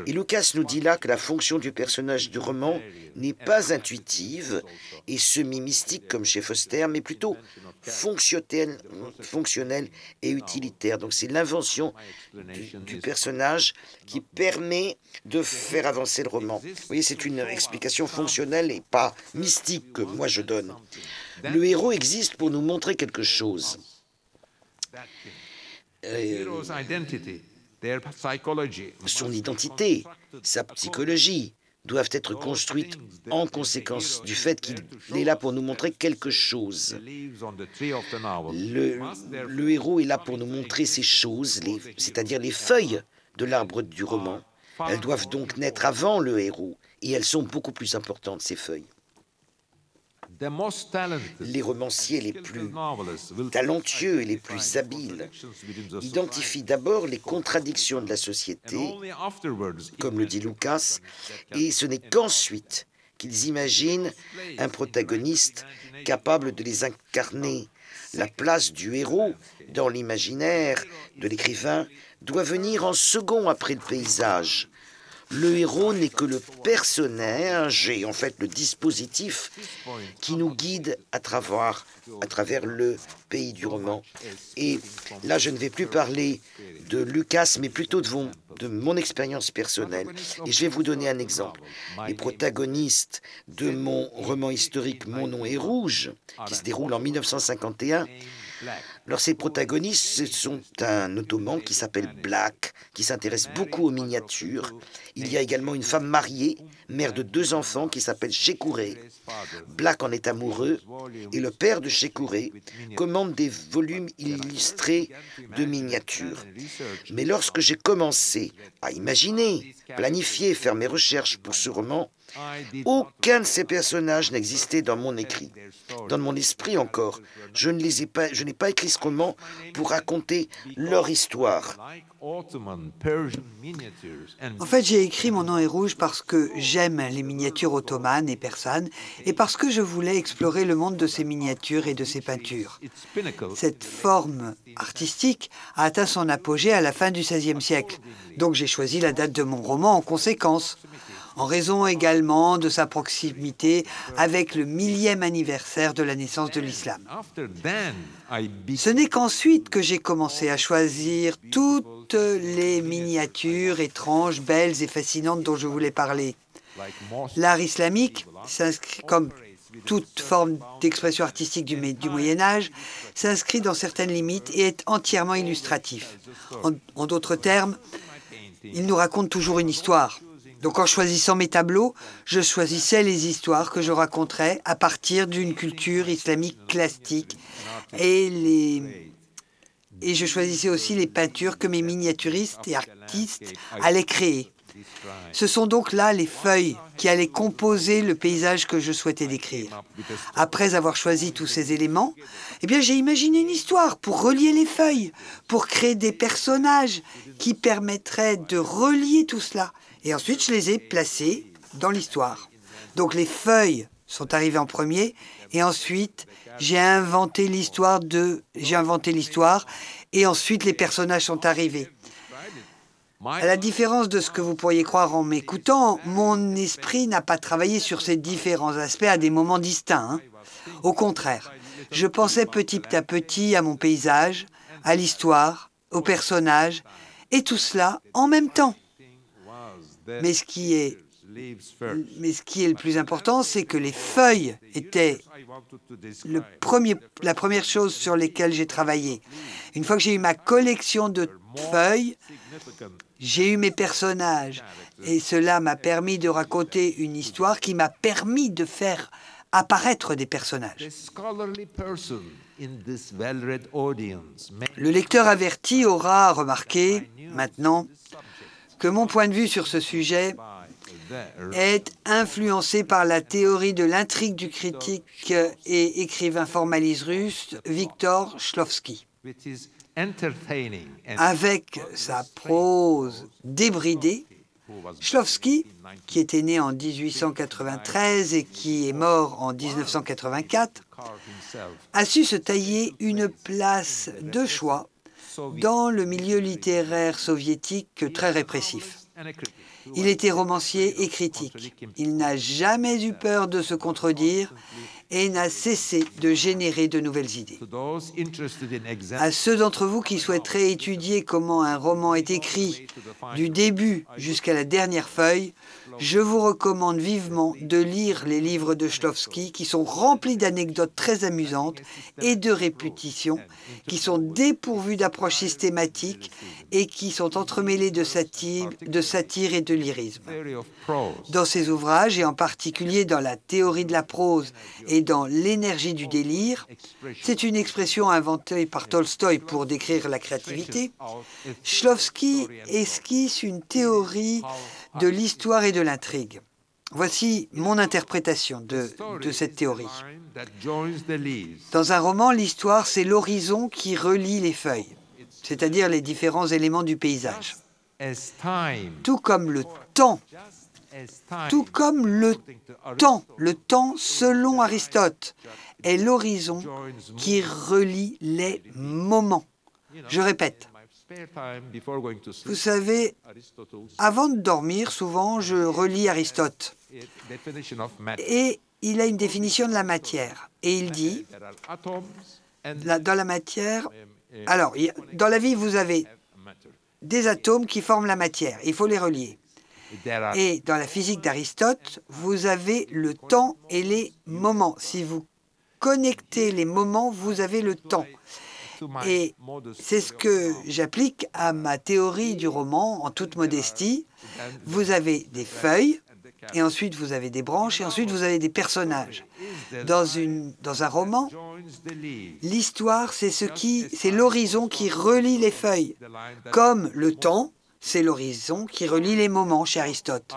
Et Lukács nous dit là que la fonction du personnage du roman n'est pas intuitive et semi-mystique comme chez Foster, mais plutôt fonctionnelle et utilitaire. Donc c'est l'invention du personnage qui permet de faire avancer le roman. Vous voyez, c'est une explication fonctionnelle et pas mystique que moi je donne. Le héros existe pour nous montrer quelque chose. Son identité, sa psychologie doivent être construites en conséquence du fait qu'il est là pour nous montrer quelque chose. Le héros est là pour nous montrer ces choses, c'est-à-dire les feuilles de l'arbre du roman. Elles doivent donc naître avant le héros, et elles sont beaucoup plus importantes, ces feuilles. Les romanciers les plus talentueux et les plus habiles identifient d'abord les contradictions de la société, comme le dit Lukács, et ce n'est qu'ensuite qu'ils imaginent un protagoniste capable de les incarner. La place du héros dans l'imaginaire de l'écrivain doit venir en second après le paysage. Le héros n'est que le personnage et en fait le dispositif qui nous guide à travers le pays du roman. Et là, je ne vais plus parler de Lukács, mais plutôt de mon expérience personnelle. Et je vais vous donner un exemple. Les protagonistes de mon roman historique Mon nom est rouge, qui se déroule en 1951, alors ces protagonistes, ce sont un ottoman qui s'appelle Black, qui s'intéresse beaucoup aux miniatures. Il y a également une femme mariée, mère de 2 enfants, qui s'appelle Shekouré. Black en est amoureux et le père de Shekouré commande des volumes illustrés de miniatures. Mais lorsque j'ai commencé à imaginer, planifier, faire mes recherches pour ce roman, aucun de ces personnages n'existait dans mon écrit. Dans mon esprit encore, je n'ai pas écrit ce roman pour raconter leur histoire. En fait, j'ai écrit Mon nom est rouge parce que j'aime les miniatures ottomanes et persanes et parce que je voulais explorer le monde de ces miniatures et de ces peintures. Cette forme artistique a atteint son apogée à la fin du XVIe siècle. Donc j'ai choisi la date de mon roman en conséquence. en raison également de sa proximité avec le 1000e anniversaire de la naissance de l'islam. Ce n'est qu'ensuite que j'ai commencé à choisir toutes les miniatures étranges, belles et fascinantes dont je voulais parler. L'art islamique s'inscrit, comme toute forme d'expression artistique du Moyen-Âge, s'inscrit dans certaines limites et est entièrement illustratif. En d'autres termes, il nous raconte toujours une histoire. Donc en choisissant mes tableaux, je choisissais les histoires que je raconterais à partir d'une culture islamique classique et je choisissais aussi les peintures que mes miniaturistes et artistes allaient créer. Ce sont donc là les feuilles qui allaient composer le paysage que je souhaitais décrire. Après avoir choisi tous ces éléments, eh bien, j'ai imaginé une histoire pour relier les feuilles, pour créer des personnages qui permettraient de relier tout cela. Et ensuite, je les ai placés dans l'histoire. Donc les feuilles sont arrivées en premier et ensuite, j'ai inventé l'histoire et ensuite les personnages sont arrivés. À la différence de ce que vous pourriez croire en m'écoutant, mon esprit n'a pas travaillé sur ces différents aspects à des moments distincts. Au contraire, je pensais petit à petit à mon paysage, à l'histoire, aux personnages, et tout cela en même temps. Mais ce qui est le plus important, c'est que les feuilles étaient la première chose sur laquelle j'ai travaillé. Une fois que j'ai eu ma collection de feuilles, j'ai eu mes personnages. Et cela m'a permis de raconter une histoire qui m'a permis de faire apparaître des personnages. Le lecteur averti aura remarqué maintenant que mon point de vue sur ce sujet est influencé par la théorie de l'intrigue du critique et écrivain formaliste russe Viktor Shklovsky. Avec sa prose débridée, Shklovsky, qui était né en 1893 et qui est mort en 1984, a su se tailler une place de choix dans le milieu littéraire soviétique très répressif. Il était romancier et critique. Il n'a jamais eu peur de se contredire et n'a cessé de générer de nouvelles idées. À ceux d'entre vous qui souhaiteraient étudier comment un roman est écrit du début jusqu'à la dernière feuille, je vous recommande vivement de lire les livres de Shklovsky qui sont remplis d'anecdotes très amusantes et de répétitions, qui sont dépourvus d'approches systématiques et qui sont entremêlés de satire et de lyrisme. Dans ces ouvrages, et en particulier dans la théorie de la prose et dans l'énergie du délire, c'est une expression inventée par Tolstoï pour décrire la créativité, Shklovsky esquisse une théorie de l'histoire et de l'intrigue. Voici mon interprétation de cette théorie. Dans un roman, l'histoire, c'est l'horizon qui relie les feuilles, c'est-à-dire les différents éléments du paysage. Tout comme le temps, le temps, selon Aristote, est l'horizon qui relie les moments. Je répète. Vous savez, avant de dormir, souvent, je relis Aristote. Et il a une définition de la matière. Et il dit, dans la matière, alors, dans la vie, vous avez des atomes qui forment la matière. Il faut les relier. Et dans la physique d'Aristote, vous avez le temps et les moments. Si vous connectez les moments, vous avez le temps. Et c'est ce que j'applique à ma théorie du roman, en toute modestie. Vous avez des feuilles, et ensuite vous avez des branches, et ensuite vous avez des personnages. Dans un roman, l'histoire, c'est l'horizon qui relie les feuilles, comme le temps, c'est l'horizon qui relie les moments chez Aristote.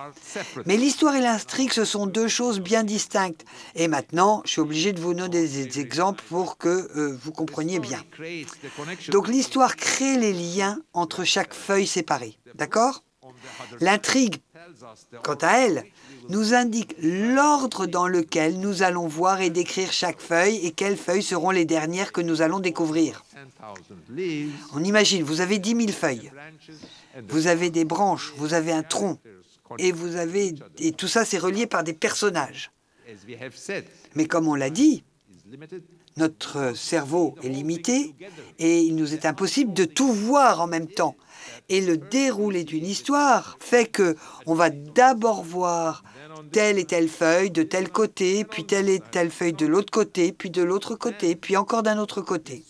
Mais l'histoire et l'intrigue, ce sont deux choses bien distinctes. Et maintenant, je suis obligé de vous donner des exemples pour que vous compreniez bien. Donc l'histoire crée les liens entre chaque feuille séparée. D'accord ? L'intrigue, quant à elle, nous indique l'ordre dans lequel nous allons voir et décrire chaque feuille et quelles feuilles seront les dernières que nous allons découvrir. On imagine, vous avez 10 000 feuilles. Vous avez des branches, vous avez un tronc. et tout ça, c'est relié par des personnages. Mais comme on l'a dit, notre cerveau est limité et il nous est impossible de tout voir en même temps. Et le déroulé d'une histoire fait qu'on va d'abord voir telle et telle feuille de tel côté, puis telle et telle feuille de l'autre côté, puis de l'autre côté, puis encore d'un autre côté.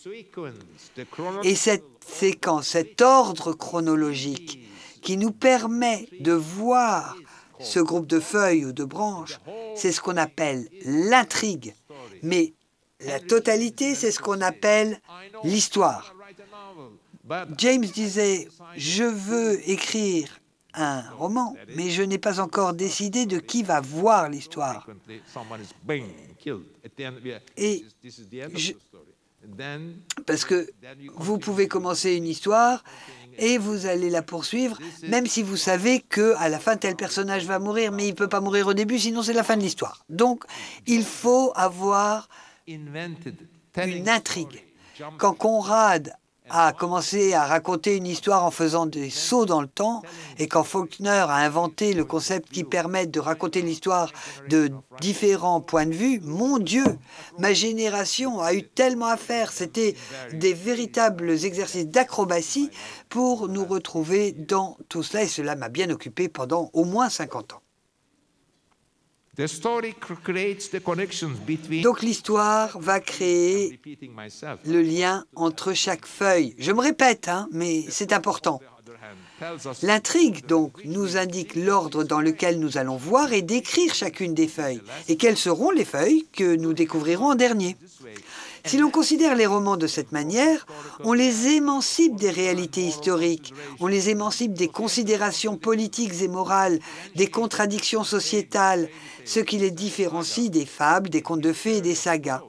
Et cette séquence, cet ordre chronologique qui nous permet de voir ce groupe de feuilles ou de branches, c'est ce qu'on appelle l'intrigue. Mais la totalité, c'est ce qu'on appelle l'histoire. James disait, je veux écrire un roman, mais je n'ai pas encore décidé de qui va voir l'histoire. Parce que vous pouvez commencer une histoire et vous allez la poursuivre, même si vous savez qu'à la fin, tel personnage va mourir, mais il ne peut pas mourir au début, sinon c'est la fin de l'histoire. Donc, il faut avoir une intrigue. Quand Conrad a commencé à raconter une histoire en faisant des sauts dans le temps, et quand Faulkner a inventé le concept qui permet de raconter l'histoire de différents points de vue, mon Dieu, ma génération a eu tellement à faire. C'était des véritables exercices d'acrobatie pour nous retrouver dans tout cela, et cela m'a bien occupé pendant au moins 50 ans. Donc l'histoire va créer le lien entre chaque feuille. Je me répète, mais c'est important. L'intrigue, donc, nous indique l'ordre dans lequel nous allons voir et décrire chacune des feuilles. Et quelles seront les feuilles que nous découvrirons en dernier. Si l'on considère les romans de cette manière, on les émancipe des réalités historiques, on les émancipe des considérations politiques et morales, des contradictions sociétales, ce qui les différencie des fables, des contes de fées et des sagas.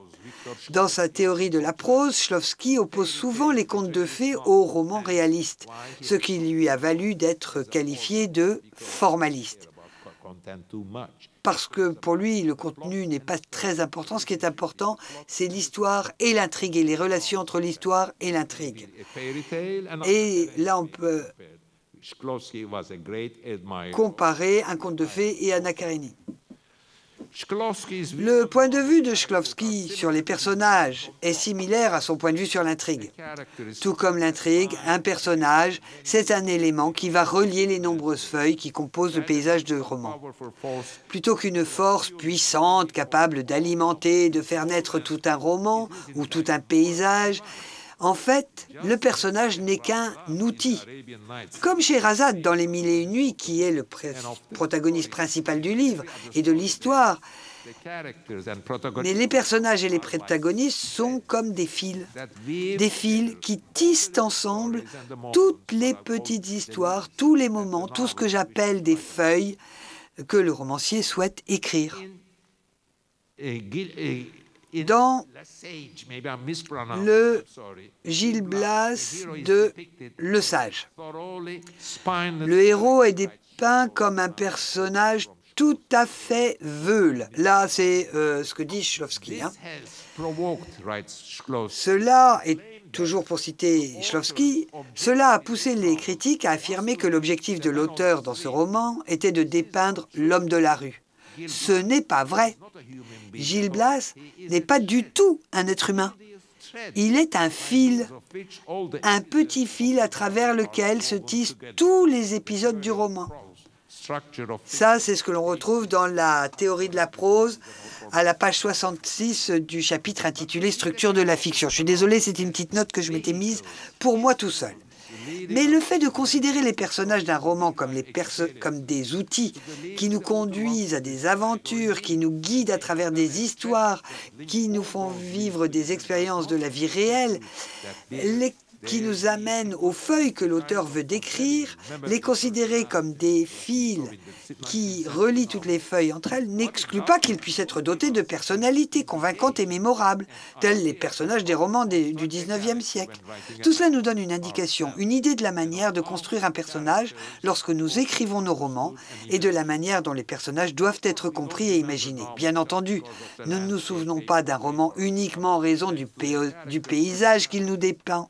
Dans sa théorie de la prose, Shklovsky oppose souvent les contes de fées aux romans réalistes, ce qui lui a valu d'être qualifié de formaliste. Parce que pour lui, le contenu n'est pas très important. Ce qui est important, c'est l'histoire et l'intrigue, et les relations entre l'histoire et l'intrigue. Et là, on peut comparer un conte de fées et Anna Karénine. Le point de vue de Shklovsky sur les personnages est similaire à son point de vue sur l'intrigue. Tout comme l'intrigue, un personnage, c'est un élément qui va relier les nombreuses feuilles qui composent le paysage de roman. Plutôt qu'une force puissante capable d'alimenter, de faire naître tout un roman ou tout un paysage, en fait, le personnage n'est qu'un outil. Comme Scheherazade dans Les Mille et une Nuits, qui est le protagoniste principal du livre et de l'histoire. Mais les personnages et les protagonistes sont comme des fils qui tissent ensemble toutes les petites histoires, tous les moments, tout ce que j'appelle des feuilles que le romancier souhaite écrire. Dans le Gil Blas de Le Sage, le héros est dépeint comme un personnage tout à fait veule. Là, c'est ce que dit Shklovsky. Cela est, toujours pour citer Shklovsky, cela a poussé les critiques à affirmer que l'objectif de l'auteur dans ce roman était de dépeindre l'homme de la rue. Ce n'est pas vrai. Gil Blas n'est pas du tout un être humain. Il est un fil, un petit fil à travers lequel se tissent tous les épisodes du roman. Ça, c'est ce que l'on retrouve dans la théorie de la prose, à la page 66 du chapitre intitulé « Structure de la fiction ». Je suis désolé, c'est une petite note que je m'étais mise pour moi tout seul. Mais le fait de considérer les personnages d'un roman comme des outils qui nous conduisent à des aventures, qui nous guident à travers des histoires, qui nous font vivre des expériences de la vie réelle, qui nous amènent aux feuilles que l'auteur veut décrire, les considérer comme des fils qui relient toutes les feuilles entre elles, n'exclut pas qu'ils puissent être dotés de personnalités convaincantes et mémorables, tels les personnages des romans du XIXe siècle. Tout cela nous donne une indication, une idée de la manière de construire un personnage lorsque nous écrivons nos romans et de la manière dont les personnages doivent être compris et imaginés. Bien entendu, nous ne nous souvenons pas d'un roman uniquement en raison du paysage qu'il nous dépeint,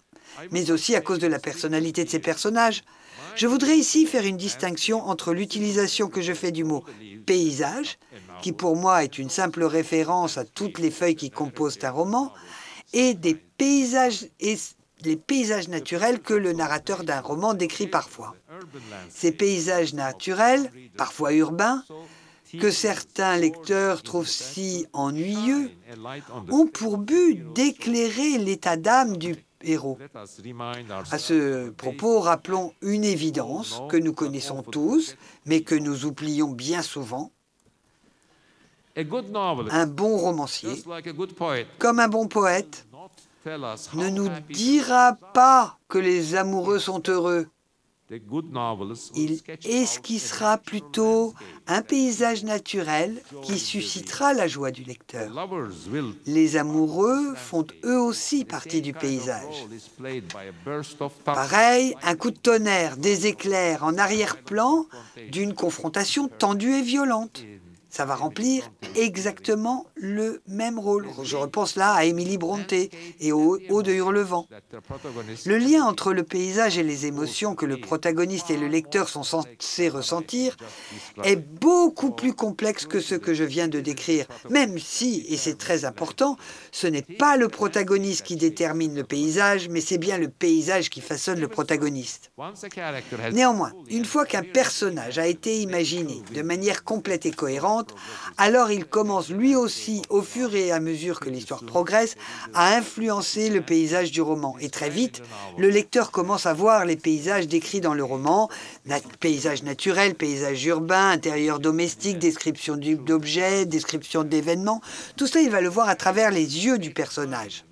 mais aussi à cause de la personnalité de ces personnages. Je voudrais ici faire une distinction entre l'utilisation que je fais du mot « paysage », qui pour moi est une simple référence à toutes les feuilles qui composent un roman, et les paysages naturels que le narrateur d'un roman décrit parfois. Ces paysages naturels, parfois urbains, que certains lecteurs trouvent si ennuyeux, ont pour but d'éclairer l'état d'âme du héros. À ce propos, rappelons une évidence que nous connaissons tous, mais que nous oublions bien souvent. Un bon romancier, comme un bon poète, ne nous dira pas que les amoureux sont heureux. Il esquissera plutôt un paysage naturel qui suscitera la joie du lecteur. Les amoureux font eux aussi partie du paysage. Pareil, un coup de tonnerre, des éclairs en arrière-plan d'une confrontation tendue et violente. Ça va remplir exactement le même rôle. Je repense là à Émilie Brontë et au Haut de Hurlevent. Le lien entre le paysage et les émotions que le protagoniste et le lecteur sont censés ressentir est beaucoup plus complexe que ce que je viens de décrire, même si, et c'est très important, ce n'est pas le protagoniste qui détermine le paysage, mais c'est bien le paysage qui façonne le protagoniste. Néanmoins, une fois qu'un personnage a été imaginé de manière complète et cohérente, alors il commence lui aussi, au fur et à mesure que l'histoire progresse, à influencer le paysage du roman. Et très vite, le lecteur commence à voir les paysages décrits dans le roman, paysages naturels, paysages urbains, intérieurs domestiques, description d'objets, description d'événements. Tout ça, il va le voir à travers les yeux du personnage.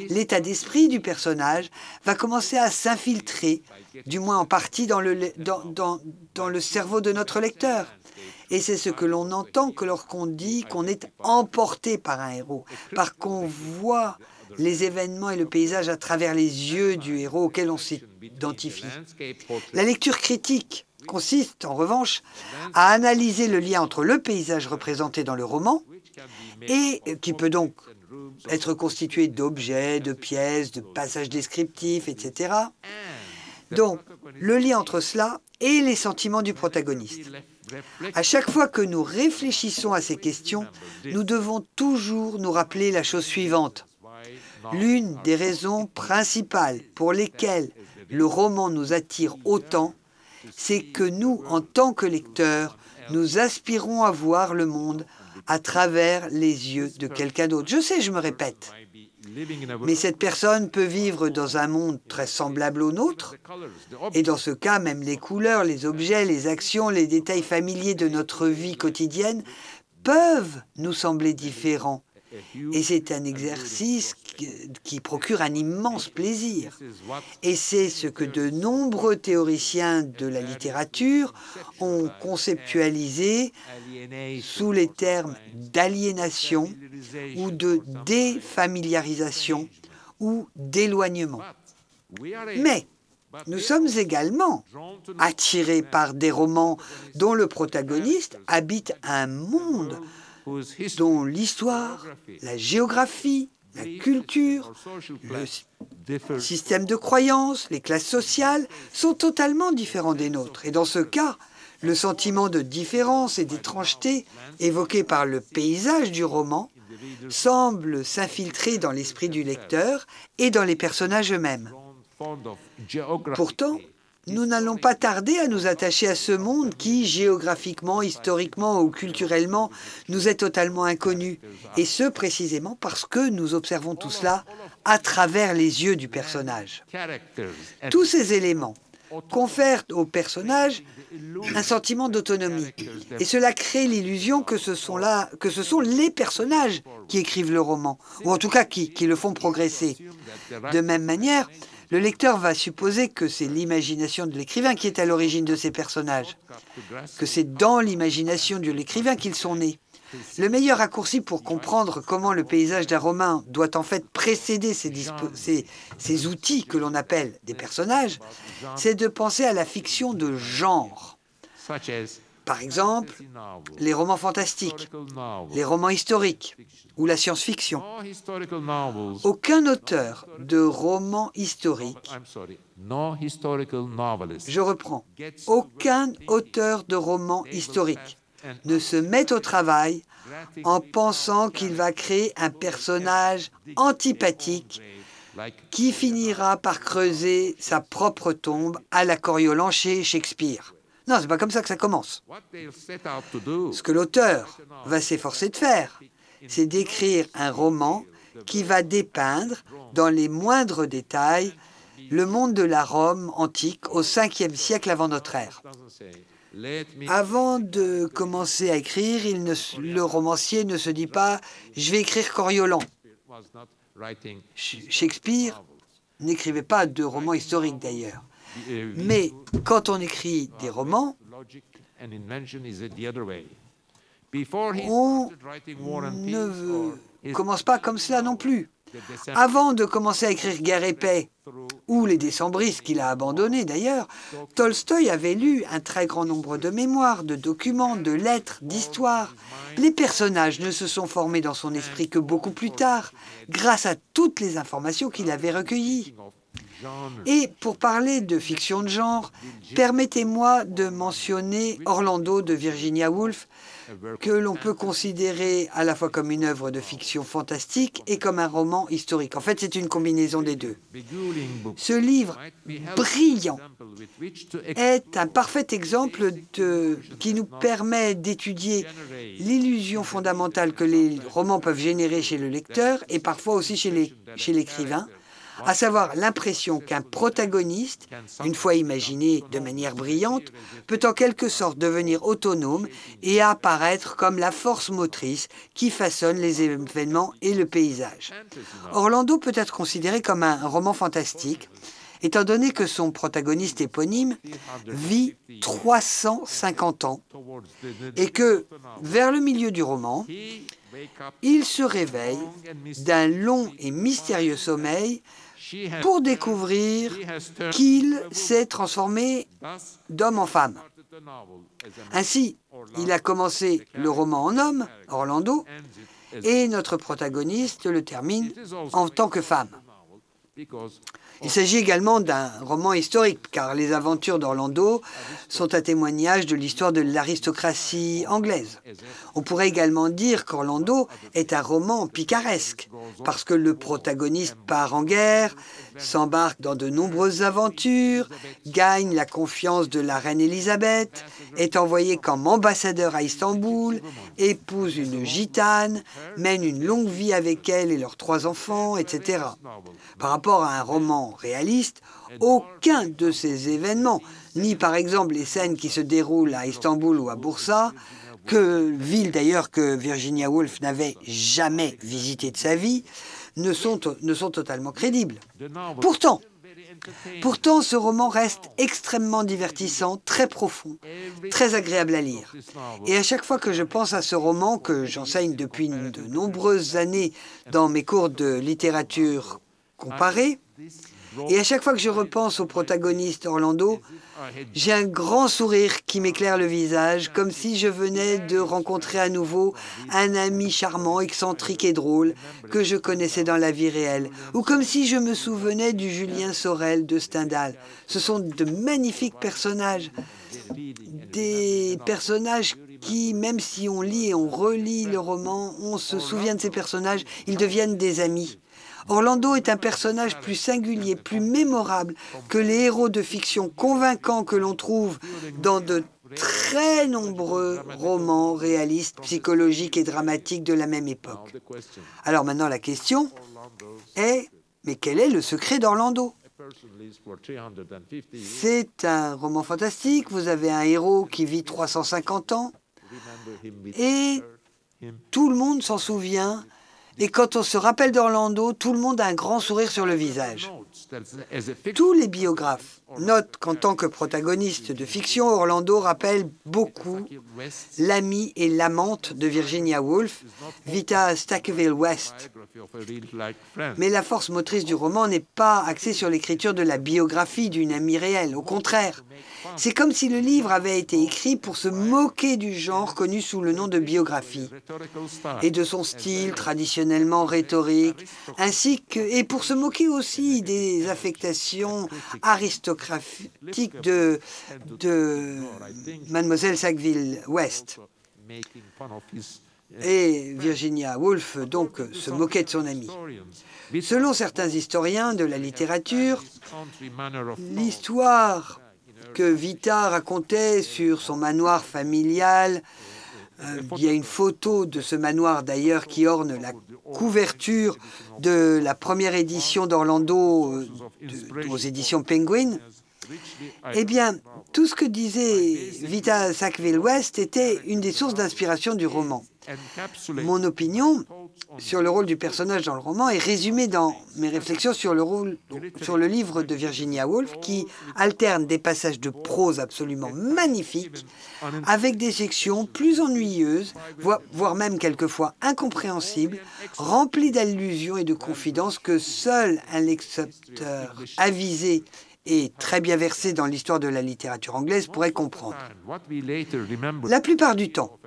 L'état d'esprit du personnage va commencer à s'infiltrer, du moins en partie dans le cerveau de notre lecteur. Et c'est ce que l'on entend que lorsqu'on dit qu'on est emporté par un héros, parce qu'on voit les événements et le paysage à travers les yeux du héros auquel on s'identifie. La lecture critique consiste, en revanche, à analyser le lien entre le paysage représenté dans le roman, et qui peut donc être constitué d'objets, de pièces, de passages descriptifs, etc. Donc, le lien entre cela et les sentiments du protagoniste. À chaque fois que nous réfléchissons à ces questions, nous devons toujours nous rappeler la chose suivante. L'une des raisons principales pour lesquelles le roman nous attire autant, c'est que nous, en tant que lecteurs, nous aspirons à voir le monde à travers les yeux de quelqu'un d'autre. Je sais, je me répète, mais cette personne peut vivre dans un monde très semblable au nôtre, et dans ce cas, même les couleurs, les objets, les actions, les détails familiers de notre vie quotidienne peuvent nous sembler différents. Et c'est un exercice qui procure un immense plaisir. Et c'est ce que de nombreux théoriciens de la littérature ont conceptualisé sous les termes d'aliénation ou de défamiliarisation ou d'éloignement. Mais nous sommes également attirés par des romans dont le protagoniste habite un monde dont l'histoire, la géographie, la culture, le système de croyances, les classes sociales sont totalement différents des nôtres. Et dans ce cas, le sentiment de différence et d'étrangeté évoqué par le paysage du roman semble s'infiltrer dans l'esprit du lecteur et dans les personnages eux-mêmes. Pourtant, nous n'allons pas tarder à nous attacher à ce monde qui, géographiquement, historiquement ou culturellement, nous est totalement inconnu. Et ce, précisément parce que nous observons tout cela à travers les yeux du personnage. Tous ces éléments confèrent au personnage un sentiment d'autonomie. Et cela crée l'illusion que ce sont les personnages qui écrivent le roman, ou en tout cas qui le font progresser. De même manière, le lecteur va supposer que c'est l'imagination de l'écrivain qui est à l'origine de ces personnages, que c'est dans l'imagination de l'écrivain qu'ils sont nés. Le meilleur raccourci pour comprendre comment le paysage d'un roman doit en fait précéder ces outils que l'on appelle des personnages, c'est de penser à la fiction de genre. Par exemple, les romans fantastiques, les romans historiques ou la science-fiction. Aucun auteur de roman historique Je reprends. Aucun auteur de roman historique ne se met au travail en pensant qu'il va créer un personnage antipathique qui finira par creuser sa propre tombe à la Coriolan chez Shakespeare. Non, c'est pas comme ça que ça commence. Ce que l'auteur va s'efforcer de faire, c'est d'écrire un roman qui va dépeindre dans les moindres détails le monde de la Rome antique au 5e siècle avant notre ère. Avant de commencer à écrire, le romancier ne se dit pas « je vais écrire Coriolan ». Shakespeare n'écrivait pas de romans historiques d'ailleurs. Mais quand on écrit des romans, on ne commence pas comme cela non plus. Avant de commencer à écrire Guerre et paix, ou Les Décembristes qu'il a abandonnés d'ailleurs, Tolstoï avait lu un très grand nombre de mémoires, de documents, de lettres, d'histoires. Les personnages ne se sont formés dans son esprit que beaucoup plus tard, grâce à toutes les informations qu'il avait recueillies. Et pour parler de fiction de genre, permettez-moi de mentionner Orlando de Virginia Woolf, que l'on peut considérer à la fois comme une œuvre de fiction fantastique et comme un roman historique. En fait, c'est une combinaison des deux. Ce livre brillant est un parfait exemple qui nous permet d'étudier l'illusion fondamentale que les romans peuvent générer chez le lecteur et parfois aussi chez l'écrivain, à savoir l'impression qu'un protagoniste, une fois imaginé de manière brillante, peut en quelque sorte devenir autonome et apparaître comme la force motrice qui façonne les événements et le paysage. Orlando peut être considéré comme un roman fantastique, étant donné que son protagoniste éponyme vit 350 ans et que, vers le milieu du roman, il se réveille d'un long et mystérieux sommeil pour découvrir qu'il s'est transformé d'homme en femme. Ainsi, il a commencé le roman en homme, Orlando, et notre protagoniste le termine en tant que femme. Il s'agit également d'un roman historique, car les aventures d'Orlando sont un témoignage de l'histoire de l'aristocratie anglaise. On pourrait également dire qu'Orlando est un roman picaresque, parce que le protagoniste part en guerre, s'embarque dans de nombreuses aventures, gagne la confiance de la reine Élisabeth, est envoyé comme ambassadeur à Istanbul, épouse une gitane, mène une longue vie avec elle et leurs 3 enfants, etc. Par rapport à un roman réaliste, aucun de ces événements, ni par exemple les scènes qui se déroulent à Istanbul ou à Bursa, ville d'ailleurs que Virginia Woolf n'avait jamais visitée de sa vie, ne sont totalement crédibles. Pourtant, ce roman reste extrêmement divertissant, très profond, très agréable à lire. Et à chaque fois que je pense à ce roman, que j'enseigne depuis de nombreuses années dans mes cours de littérature comparée, et à chaque fois que je repense au protagoniste Orlando, j'ai un grand sourire qui m'éclaire le visage, comme si je venais de rencontrer à nouveau un ami charmant, excentrique et drôle que je connaissais dans la vie réelle, ou comme si je me souvenais du Julien Sorel de Stendhal. Ce sont de magnifiques personnages, des personnages qui, même si on lit et on relit le roman, on se souvient de ces personnages, ils deviennent des amis. Orlando est un personnage plus singulier, plus mémorable que les héros de fiction convaincants que l'on trouve dans de très nombreux romans réalistes, psychologiques et dramatiques de la même époque. Alors maintenant, la question est, mais quel est le secret d'Orlando? C'est un roman fantastique, vous avez un héros qui vit 350 ans, et tout le monde s'en souvient. Et quand on se rappelle d'Orlando, tout le monde a un grand sourire sur le visage. Tous les biographes notent qu'en tant que protagoniste de fiction, Orlando rappelle beaucoup l'ami et l'amante de Virginia Woolf, Vita Sackville West. Mais la force motrice du roman n'est pas axée sur l'écriture de la biographie d'une amie réelle. Au contraire, c'est comme si le livre avait été écrit pour se moquer du genre connu sous le nom de biographie et de son style traditionnellement rhétorique, et pour se moquer aussi des les affectations aristocratiques de Mademoiselle Sackville-West. Et Virginia Woolf, donc, se moquait de son amie. Selon certains historiens de la littérature, l'histoire que Vita racontait sur son manoir familial, il y a une photo de ce manoir d'ailleurs qui orne la couverture de la première édition d'Orlando aux éditions Penguin. Eh bien, tout ce que disait Vita Sackville-West était une des sources d'inspiration du roman. Mon opinion sur le rôle du personnage dans le roman est résumée dans mes réflexions sur le livre de Virginia Woolf, qui alterne des passages de prose absolument magnifiques avec des sections plus ennuyeuses, voire même quelquefois incompréhensibles, remplies d'allusions et de confidences que seul un lecteur avisé et très bien versé dans l'histoire de la littérature anglaise pourrait comprendre. La plupart du temps,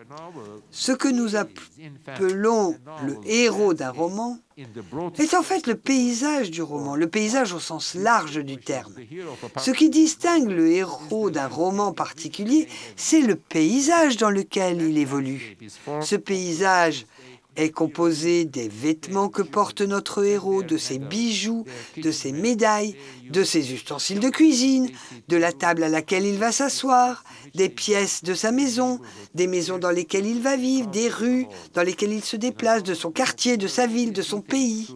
ce que nous appelons le héros d'un roman est en fait le paysage du roman, le paysage au sens large du terme. Ce qui distingue le héros d'un roman particulier, c'est le paysage dans lequel il évolue. Ce paysage est composé des vêtements que porte notre héros, de ses bijoux, de ses médailles, de ses ustensiles de cuisine, de la table à laquelle il va s'asseoir, des pièces de sa maison, des maisons dans lesquelles il va vivre, des rues dans lesquelles il se déplace, de son quartier, de sa ville, de son pays.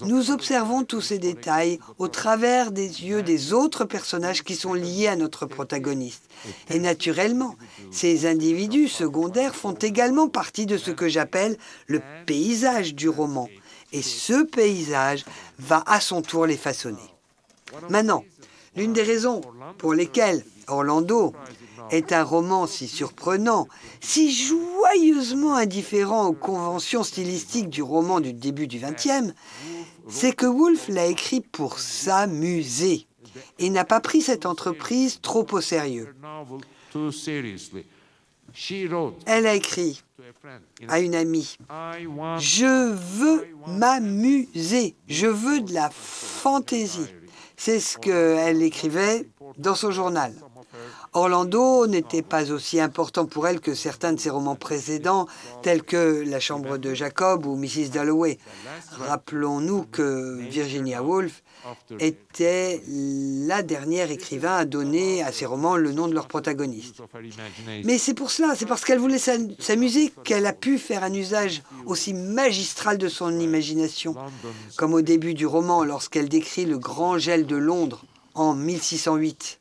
Nous observons tous ces détails au travers des yeux des autres personnages qui sont liés à notre protagoniste. Et naturellement, ces individus secondaires font également partie de ce que j'appelle le paysage du roman. Et ce paysage va à son tour les façonner. Maintenant, l'une des raisons pour lesquelles Orlando est un roman si surprenant, si joyeusement indifférent aux conventions stylistiques du roman du début du XXe, c'est que Woolf l'a écrit pour s'amuser et n'a pas pris cette entreprise trop au sérieux. Elle a écrit à une amie, « Je veux m'amuser, je veux de la fantaisie ». C'est ce qu'elle écrivait dans son journal. Orlando n'était pas aussi important pour elle que certains de ses romans précédents, tels que La chambre de Jacob ou Mrs. Dalloway. Rappelons-nous que Virginia Woolf était la dernière écrivain à donner à ses romans le nom de leur protagoniste. Mais c'est pour cela, c'est parce qu'elle voulait s'amuser qu'elle a pu faire un usage aussi magistral de son imagination, comme au début du roman lorsqu'elle décrit le grand gel de Londres en 1608.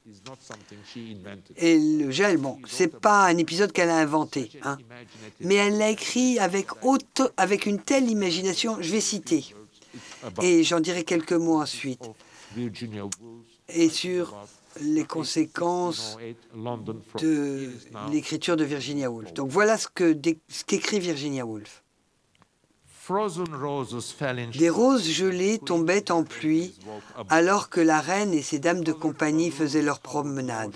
Et le gel, bon, c'est pas un épisode qu'elle a inventé, hein, mais elle l'a écrit avec une telle imagination, je vais citer, et j'en dirai quelques mots ensuite, et sur les conséquences de l'écriture de Virginia Woolf. Donc voilà ce qu'écrit Virginia Woolf. Des roses gelées tombaient en pluie alors que la reine et ses dames de compagnie faisaient leur promenade.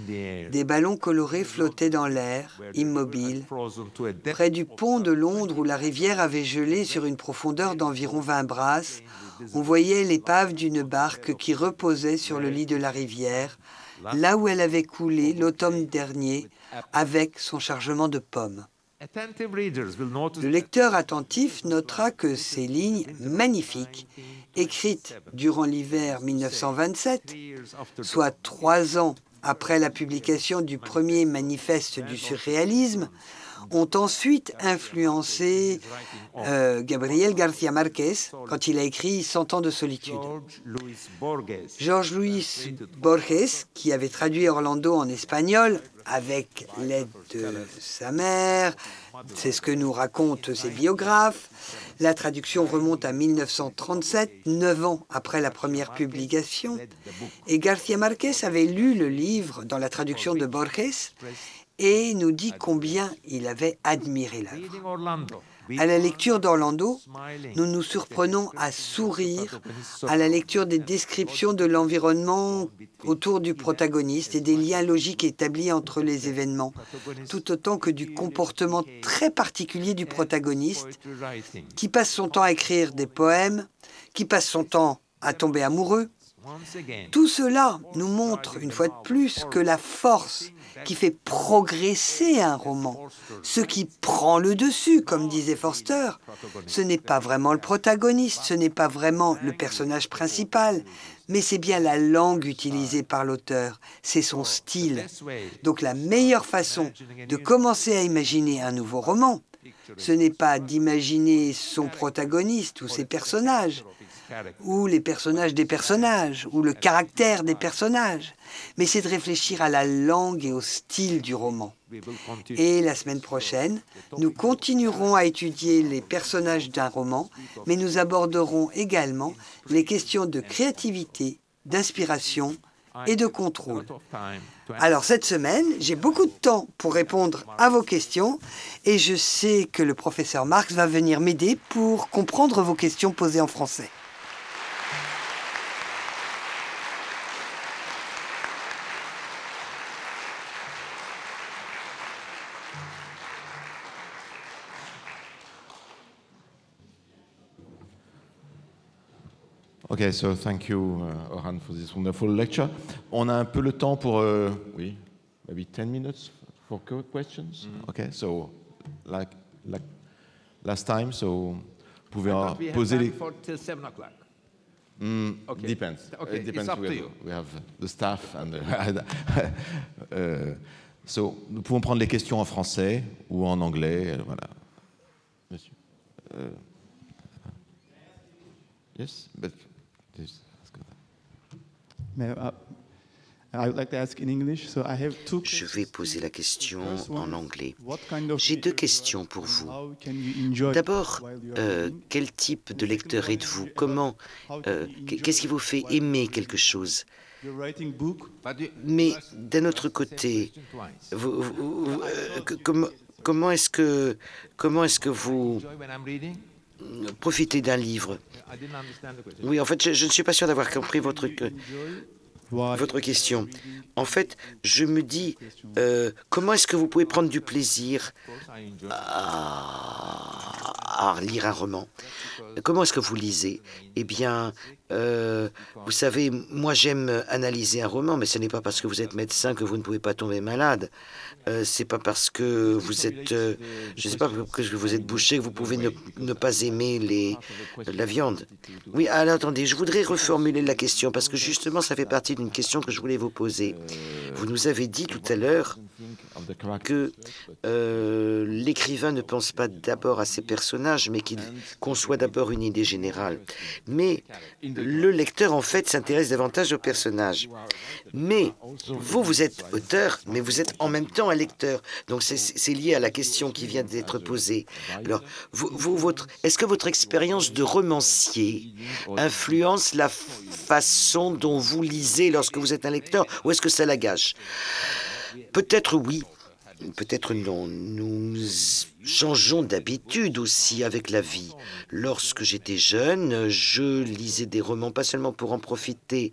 Des ballons colorés flottaient dans l'air, immobiles, près du pont de Londres où la rivière avait gelé sur une profondeur d'environ 20 brasses. On voyait l'épave d'une barque qui reposait sur le lit de la rivière, là où elle avait coulé l'automne dernier avec son chargement de pommes. Le lecteur attentif notera que ces lignes magnifiques, écrites durant l'hiver 1927, soit 3 ans après la publication du premier manifeste du surréalisme, ont ensuite influencé Gabriel García Márquez quand il a écrit 100 ans de solitude. George Luis Borges, qui avait traduit Orlando en espagnol avec l'aide de sa mère, c'est ce que nous racontent ses biographes. La traduction remonte à 1937, 9 ans après la première publication. Et García Márquez avait lu le livre dans la traduction de Borges et nous dit combien il avait admiré l'œuvre. À la lecture d'Orlando, nous nous surprenons à sourire à la lecture des descriptions de l'environnement autour du protagoniste et des liens logiques établis entre les événements, tout autant que du comportement très particulier du protagoniste, qui passe son temps à écrire des poèmes, qui passe son temps à tomber amoureux. Tout cela nous montre une fois de plus que la force qui fait progresser un roman, ce qui prend le dessus, comme disait Forster, ce n'est pas vraiment le protagoniste, ce n'est pas vraiment le personnage principal, mais c'est bien la langue utilisée par l'auteur, c'est son style. Donc la meilleure façon de commencer à imaginer un nouveau roman, ce n'est pas d'imaginer son protagoniste ou ses personnages, ou les personnages des personnages, ou le caractère des personnages, mais c'est de réfléchir à la langue et au style du roman. Et la semaine prochaine, nous continuerons à étudier les personnages d'un roman, mais nous aborderons également les questions de créativité, d'inspiration et de contrôle. Alors cette semaine, j'ai beaucoup de temps pour répondre à vos questions et je sais que le professeur Marx va venir m'aider pour comprendre vos questions posées en français. Okay, so thank you, Orhan, for this wonderful lecture. On a un peu le temps pour, oui, maybe 10 minutes for questions. Okay, so like last time, so vous pouvez poser les. Till 7 o'clock. Okay. Depends. Okay, It depends. it's up to you. We have the staff and so nous pouvons prendre les questions en français ou en anglais. Voilà. Monsieur. Yes, but. Je vais poser la question en anglais. J'ai deux questions pour vous. D'abord, quel type de lecteur êtes-vous? Qu'est-ce qui vous fait aimer quelque chose? Mais d'un autre côté, comment est-ce que vous profitez d'un livre? Oui, en fait, je ne suis pas sûr d'avoir compris votre question. En fait, je me dis, comment est-ce que vous pouvez prendre du plaisir à lire un roman? Comment est-ce que vous lisez? Eh bien, vous savez, moi j'aime analyser un roman, mais ce n'est pas parce que vous êtes médecin que vous ne pouvez pas tomber malade. C'est pas parce que vous êtes, je sais pas, que vous êtes bouché que vous pouvez ne pas aimer la viande. Oui, alors attendez, je voudrais reformuler la question parce que justement ça fait partie d'une question que je voulais vous poser. Vous nous avez dit tout à l'heure que l'écrivain ne pense pas d'abord à ses personnages, mais qu'il conçoit d'abord une idée générale. Mais le lecteur, en fait, s'intéresse davantage aux personnages. Mais vous êtes auteur, mais vous êtes en même temps un lecteur. Donc c'est lié à la question qui vient d'être posée. Alors, est-ce que votre expérience de romancier influence la façon dont vous lisez lorsque vous êtes un lecteur, ou est-ce que ça la gâche? Peut-être oui, peut-être non. Nous changeons d'habitude aussi avec la vie. Lorsque j'étais jeune, je lisais des romans, pas seulement pour en profiter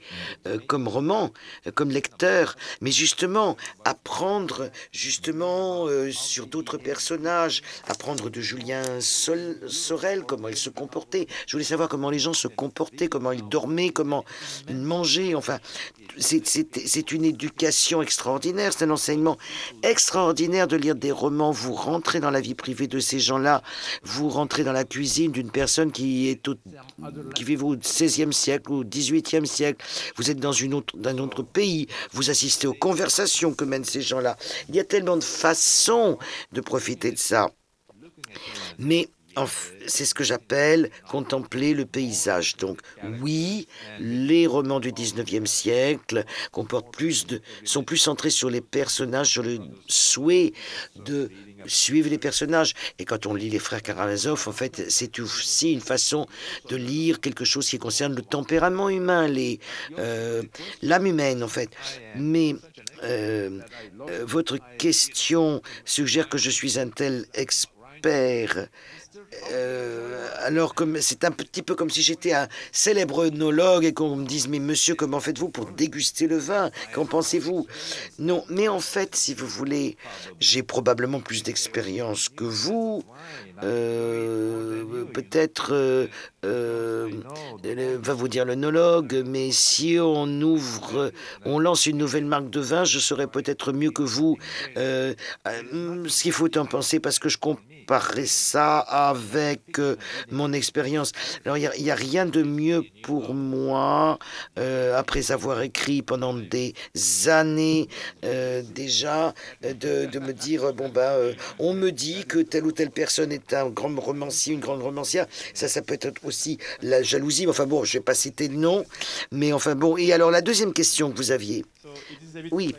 comme roman, comme lecteur, mais justement apprendre sur d'autres personnages, apprendre de Julien Sorel, comment il se comportait. Je voulais savoir comment les gens se comportaient, comment ils dormaient, comment ils mangeaient, enfin... C'est une éducation extraordinaire, c'est un enseignement extraordinaire de lire des romans. Vous rentrez dans la vie privée de ces gens-là, vous rentrez dans la cuisine d'une personne qui vit au XVIe siècle ou au XVIIIe siècle. Vous êtes dans un autre pays, vous assistez aux conversations que mènent ces gens-là. Il y a tellement de façons de profiter de ça. Mais c'est ce que j'appelle contempler le paysage. Donc oui, les romans du XIXe siècle sont plus centrés sur les personnages, sur le souhait de suivre les personnages. Et quand on lit les frères Karamazov, en fait, c'est aussi une façon de lire quelque chose qui concerne le tempérament humain, l'âme humaine, en fait. Mais votre question suggère que je suis un tel expert Alors, c'est un petit peu comme si j'étais un célèbre œnologue et qu'on me dise « Mais monsieur, comment faites-vous pour déguster le vin? Qu'en pensez-vous » Non, mais en fait, si vous voulez, j'ai probablement plus d'expérience que vous. Peut-être va vous dire l'œnologue, mais si on lance une nouvelle marque de vin, je saurais peut-être mieux que vous ce qu'il faut en penser, parce que je comparerais ça avec mon expérience. Alors, il n'y a rien de mieux pour moi, après avoir écrit pendant des années déjà, de me dire, on me dit que telle ou telle personne est un grand romancier, une grande romancière. Ça peut être aussi la jalousie. Enfin bon, je ne vais pas citer le nom, mais enfin bon. Et alors, la deuxième question que vous aviez. Oui.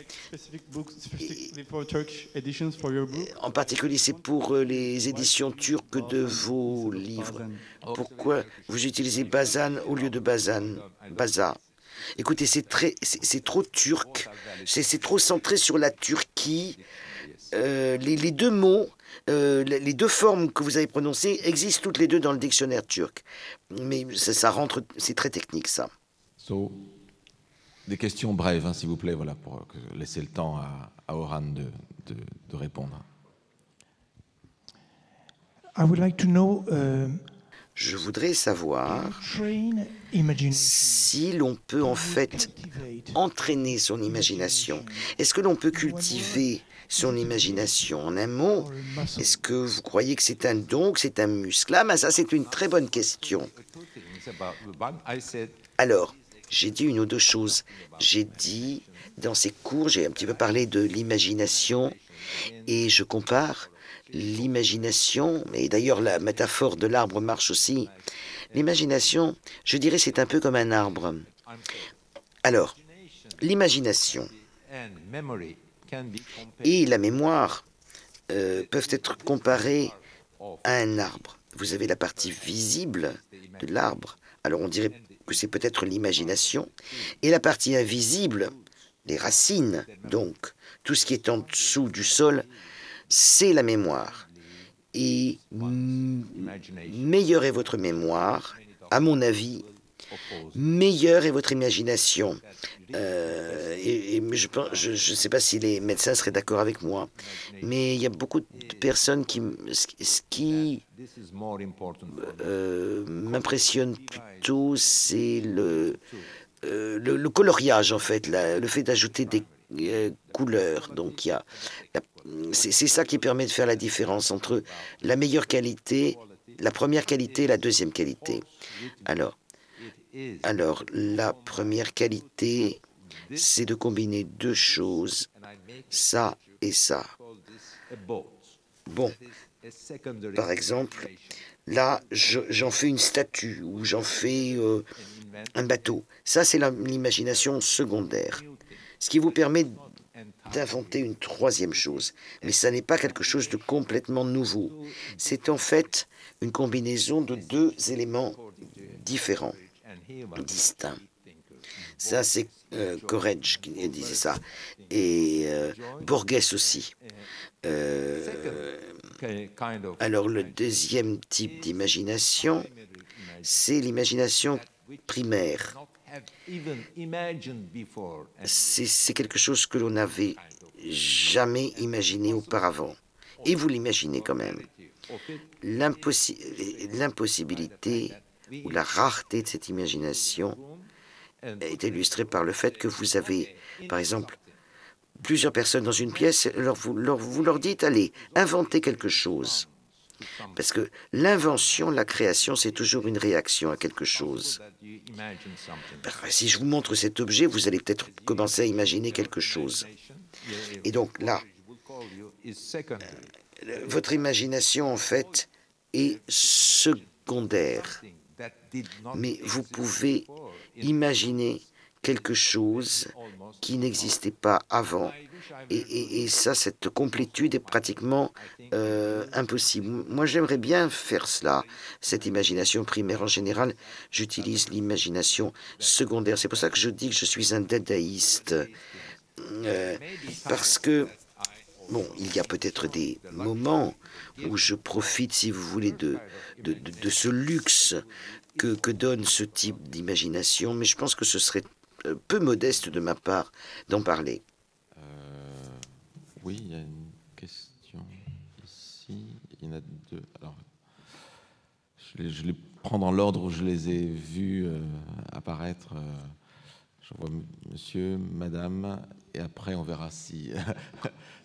En particulier, c'est pour les éditions turques de vos livres. Pourquoi vous utilisez Bazan au lieu de Baza? Écoutez, c'est trop turc, c'est trop centré sur la Turquie. Les deux mots, les deux formes que vous avez prononcées existent toutes les deux dans le dictionnaire turc. Mais ça rentre, c'est très technique, ça. Des questions brèves, hein, s'il vous plaît, voilà, pour laisser le temps à Orhan de répondre. I would like to know, je voudrais savoir si l'on peut en fait entraîner son imagination. Est-ce que l'on peut cultiver son imagination? En un mot, est-ce que vous croyez que c'est un don, que c'est un muscle? Ah, ben ça, c'est une très bonne question. Alors, j'ai dit une ou deux choses. J'ai dit, dans ces cours, j'ai un petit peu parlé de l'imagination et je compare l'imagination, et d'ailleurs la métaphore de l'arbre marche aussi. L'imagination, je dirais, c'est un peu comme un arbre. Alors, l'imagination et la mémoire peuvent être comparées à un arbre. Vous avez la partie visible de l'arbre, alors on dirait que c'est peut-être l'imagination, et la partie invisible, les racines, donc tout ce qui est en dessous du sol, c'est la mémoire. Et meilleure est votre mémoire, à mon avis, meilleure est votre imagination. Je ne sais pas si les médecins seraient d'accord avec moi, mais il y a beaucoup de personnes ce qui m'impressionne plutôt, c'est le coloriage, en fait, le fait d'ajouter des couleurs. Donc, c'est ça qui permet de faire la différence entre la meilleure qualité, la première qualité et la deuxième qualité. Alors, la première qualité, c'est de combiner deux choses, ça et ça. Bon, par exemple, là, j'en fais une statue ou j'en fais un bateau. Ça, c'est l'imagination secondaire. Ce qui vous permet d'inventer une troisième chose. Mais ça n'est pas quelque chose de complètement nouveau. C'est en fait une combinaison de deux éléments différents, distincts. Ça, c'est Courage qui disait ça. Et Borges aussi. Alors, le deuxième type d'imagination, c'est l'imagination primaire. C'est quelque chose que l'on n'avait jamais imaginé auparavant. Et vous l'imaginez quand même. L'impossibilité ou la rareté de cette imagination est illustrée par le fait que vous avez, par exemple, plusieurs personnes dans une pièce, vous leur dites, allez, inventez quelque chose. Parce que l'invention, la création, c'est toujours une réaction à quelque chose. Si je vous montre cet objet, vous allez peut-être commencer à imaginer quelque chose. Et donc là, votre imagination, en fait, est secondaire. Mais vous pouvez imaginer quelque chose qui n'existait pas avant. Et ça, cette complétude est pratiquement impossible. Moi, j'aimerais bien faire cela, cette imagination primaire. En général, j'utilise l'imagination secondaire. C'est pour ça que je dis que je suis un dadaïste. Parce que Bon, il y a peut-être des moments où je profite, si vous voulez, de ce luxe que donne ce type d'imagination, mais je pense que ce serait peu modeste de ma part d'en parler. Oui, il y a une question ici. Il y en a deux. Alors, je les prends dans l'ordre où je les ai vus apparaître. Je vois monsieur, madame, et après on verra si...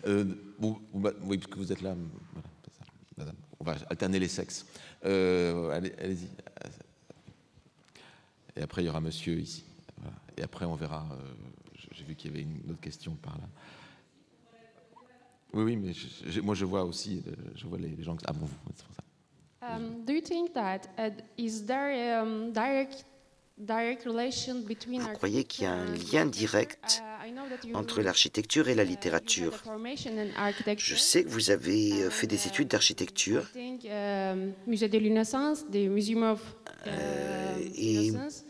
oui, puisque vous êtes là, voilà, c'est ça, madame. On va alterner les sexes. Allez-y. Et après, il y aura monsieur ici. Voilà. Et après, on verra. J'ai vu qu'il y avait une autre question par là. Oui, mais moi, je vois aussi, je vois les gens... Ah bon, c'est pour ça. Do you think that is there Vous croyez qu'il y a un lien direct entre l'architecture et la littérature? Je sais que vous avez fait des études d'architecture. Musée de l'Innocence, the Museum of Innocence,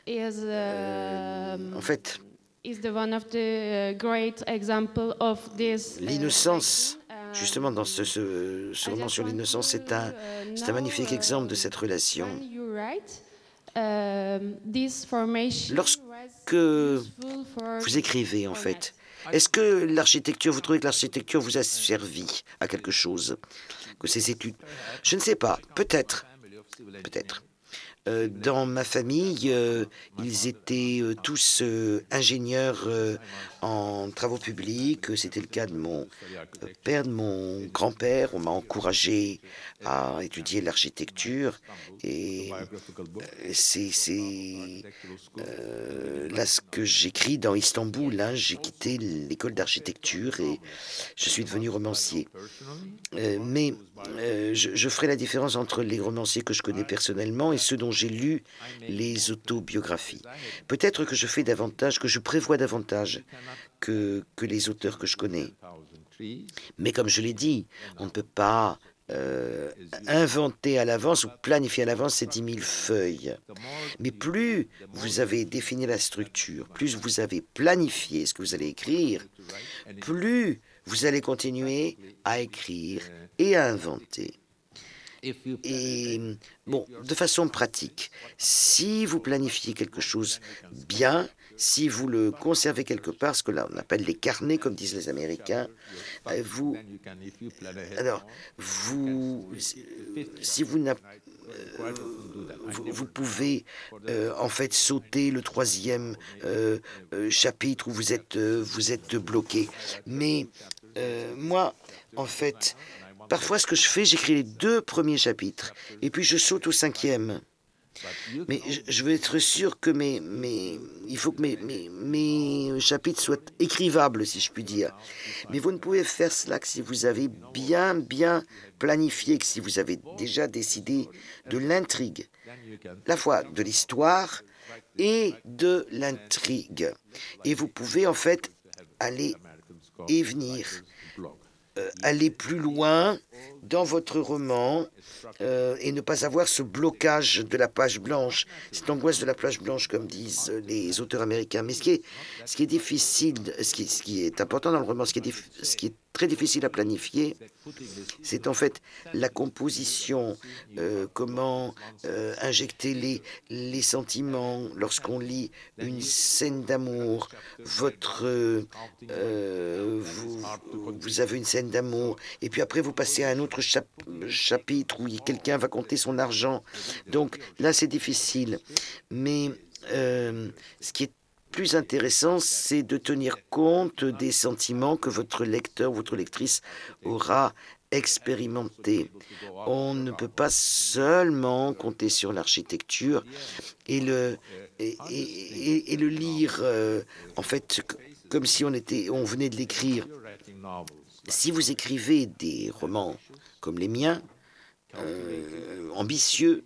en fait, l'innocence, justement, dans ce roman sur l'innocence, c'est un magnifique exemple de cette relation. Lorsque vous écrivez, en fait, est-ce que l'architecture, vous trouvez que l'architecture vous a servi à quelque chose? Que ces études... Je ne sais pas, peut-être. Peut-être. Dans ma famille, ils étaient tous ingénieurs en travaux publics. C'était le cas de mon père, de mon grand-père. On m'a encouragé à étudier l'architecture. Et c'est là ce que j'écris dans Istanbul. Hein. J'ai quitté l'école d'architecture et je suis devenu romancier. Mais je ferai la différence entre les romanciers que je connais personnellement et ceux dont j'ai lu les autobiographies. Peut-être que je fais davantage, que je prévois davantage que les auteurs que je connais. Mais comme je l'ai dit, on ne peut pas inventer à l'avance ou planifier à l'avance ces 10 000 feuilles. Mais plus vous avez défini la structure, plus vous avez planifié ce que vous allez écrire, plus vous allez continuer à écrire et à inventer. Et bon, de façon pratique, si vous planifiez quelque chose bien, si vous le conservez quelque part, ce que là on appelle les carnets, comme disent les Américains, si vous n'avez vous pouvez en fait sauter le 3e chapitre où vous êtes bloqué. Mais moi, en fait, parfois ce que je fais, j'écris les 2 premiers chapitres et puis je saute au 5e. Mais je veux être sûr que il faut que mes chapitres soient écrivables, si je puis dire. Mais vous ne pouvez faire cela que si vous avez bien planifié, que si vous avez déjà décidé de l'intrigue, la fois de l'histoire et de l'intrigue. Et vous pouvez en fait aller et venir, aller plus loin dans votre roman et ne pas avoir ce blocage de la page blanche, cette angoisse de la page blanche, comme disent les auteurs américains. Mais ce qui est difficile, ce qui est important dans le roman, ce qui est très difficile à planifier, c'est en fait la composition, comment injecter les sentiments lorsqu'on lit une scène d'amour. Vous avez une scène d'amour, et puis après vous passez à un autre chapitre où quelqu'un va compter son argent. Donc là, c'est difficile. Mais ce qui est plus intéressant, c'est de tenir compte des sentiments que votre lecteur ou votre lectrice aura expérimenté. On ne peut pas seulement compter sur l'architecture et le lire en fait comme si on venait de l'écrire. Si vous écrivez des romans comme les miens, ambitieux,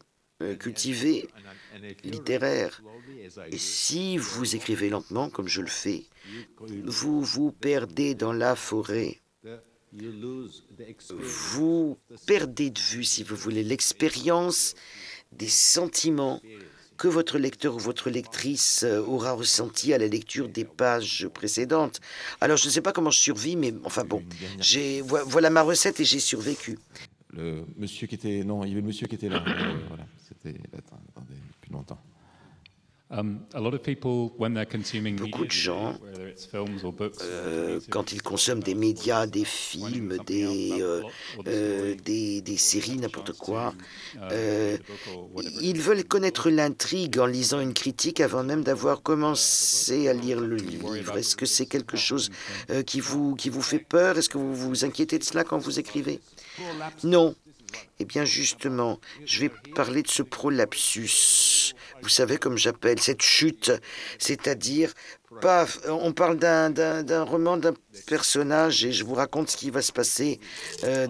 cultivés, littéraires, et si vous écrivez lentement, comme je le fais, vous vous perdez dans la forêt. Vous perdez de vue, si vous voulez, l'expérience des sentiments que votre lecteur ou votre lectrice aura ressenti à la lecture des pages précédentes. Alors, je ne sais pas comment je survis, mais enfin bon, voilà ma recette et j'ai survécu. Le monsieur qui était... Non, il y avait le monsieur qui était là. Voilà, c'était... Attendez, depuis longtemps. Beaucoup de gens, quand ils consomment des médias, des films, des séries, n'importe quoi, ils veulent connaître l'intrigue en lisant une critique avant même d'avoir commencé à lire le livre. Est-ce que c'est quelque chose qui vous fait peur? Est-ce que vous vous inquiétez de cela quand vous écrivez? Non. Eh bien, justement, je vais parler de ce prolapsus. Vous savez, comme j'appelle cette chute, c'est-à-dire, paf, on parle d'un roman, d'un personnage, et je vous raconte ce qui va se passer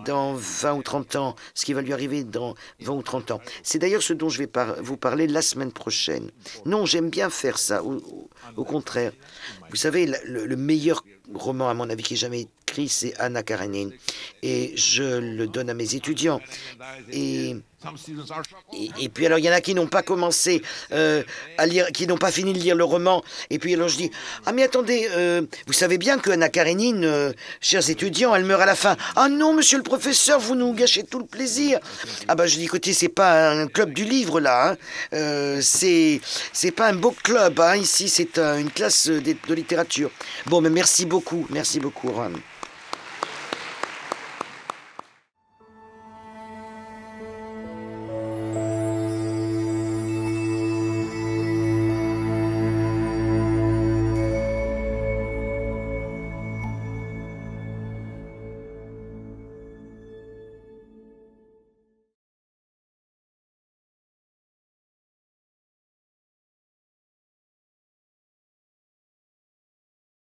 dans 20 ou 30 ans, ce qui va lui arriver dans 20 ou 30 ans. C'est d'ailleurs ce dont je vais vous parler la semaine prochaine. Non, j'aime bien faire ça, au contraire. Vous savez, le meilleur roman, à mon avis, qui ait jamais écrit, c'est Anna Karenine. Et je le donne à mes étudiants. Et puis alors, il y en a qui n'ont pas commencé à lire, qui n'ont pas fini de lire le roman. Et puis alors je dis, ah mais attendez, vous savez bien que Anna Karenine, chers étudiants, elle meurt à la fin. Ah non, monsieur le professeur, vous nous gâchez tout le plaisir. Ah bah je dis, écoutez, c'est pas un club du livre là, hein. C'est pas un book club, hein. Ici c'est une classe de littérature. Bon, mais merci beaucoup, Ron.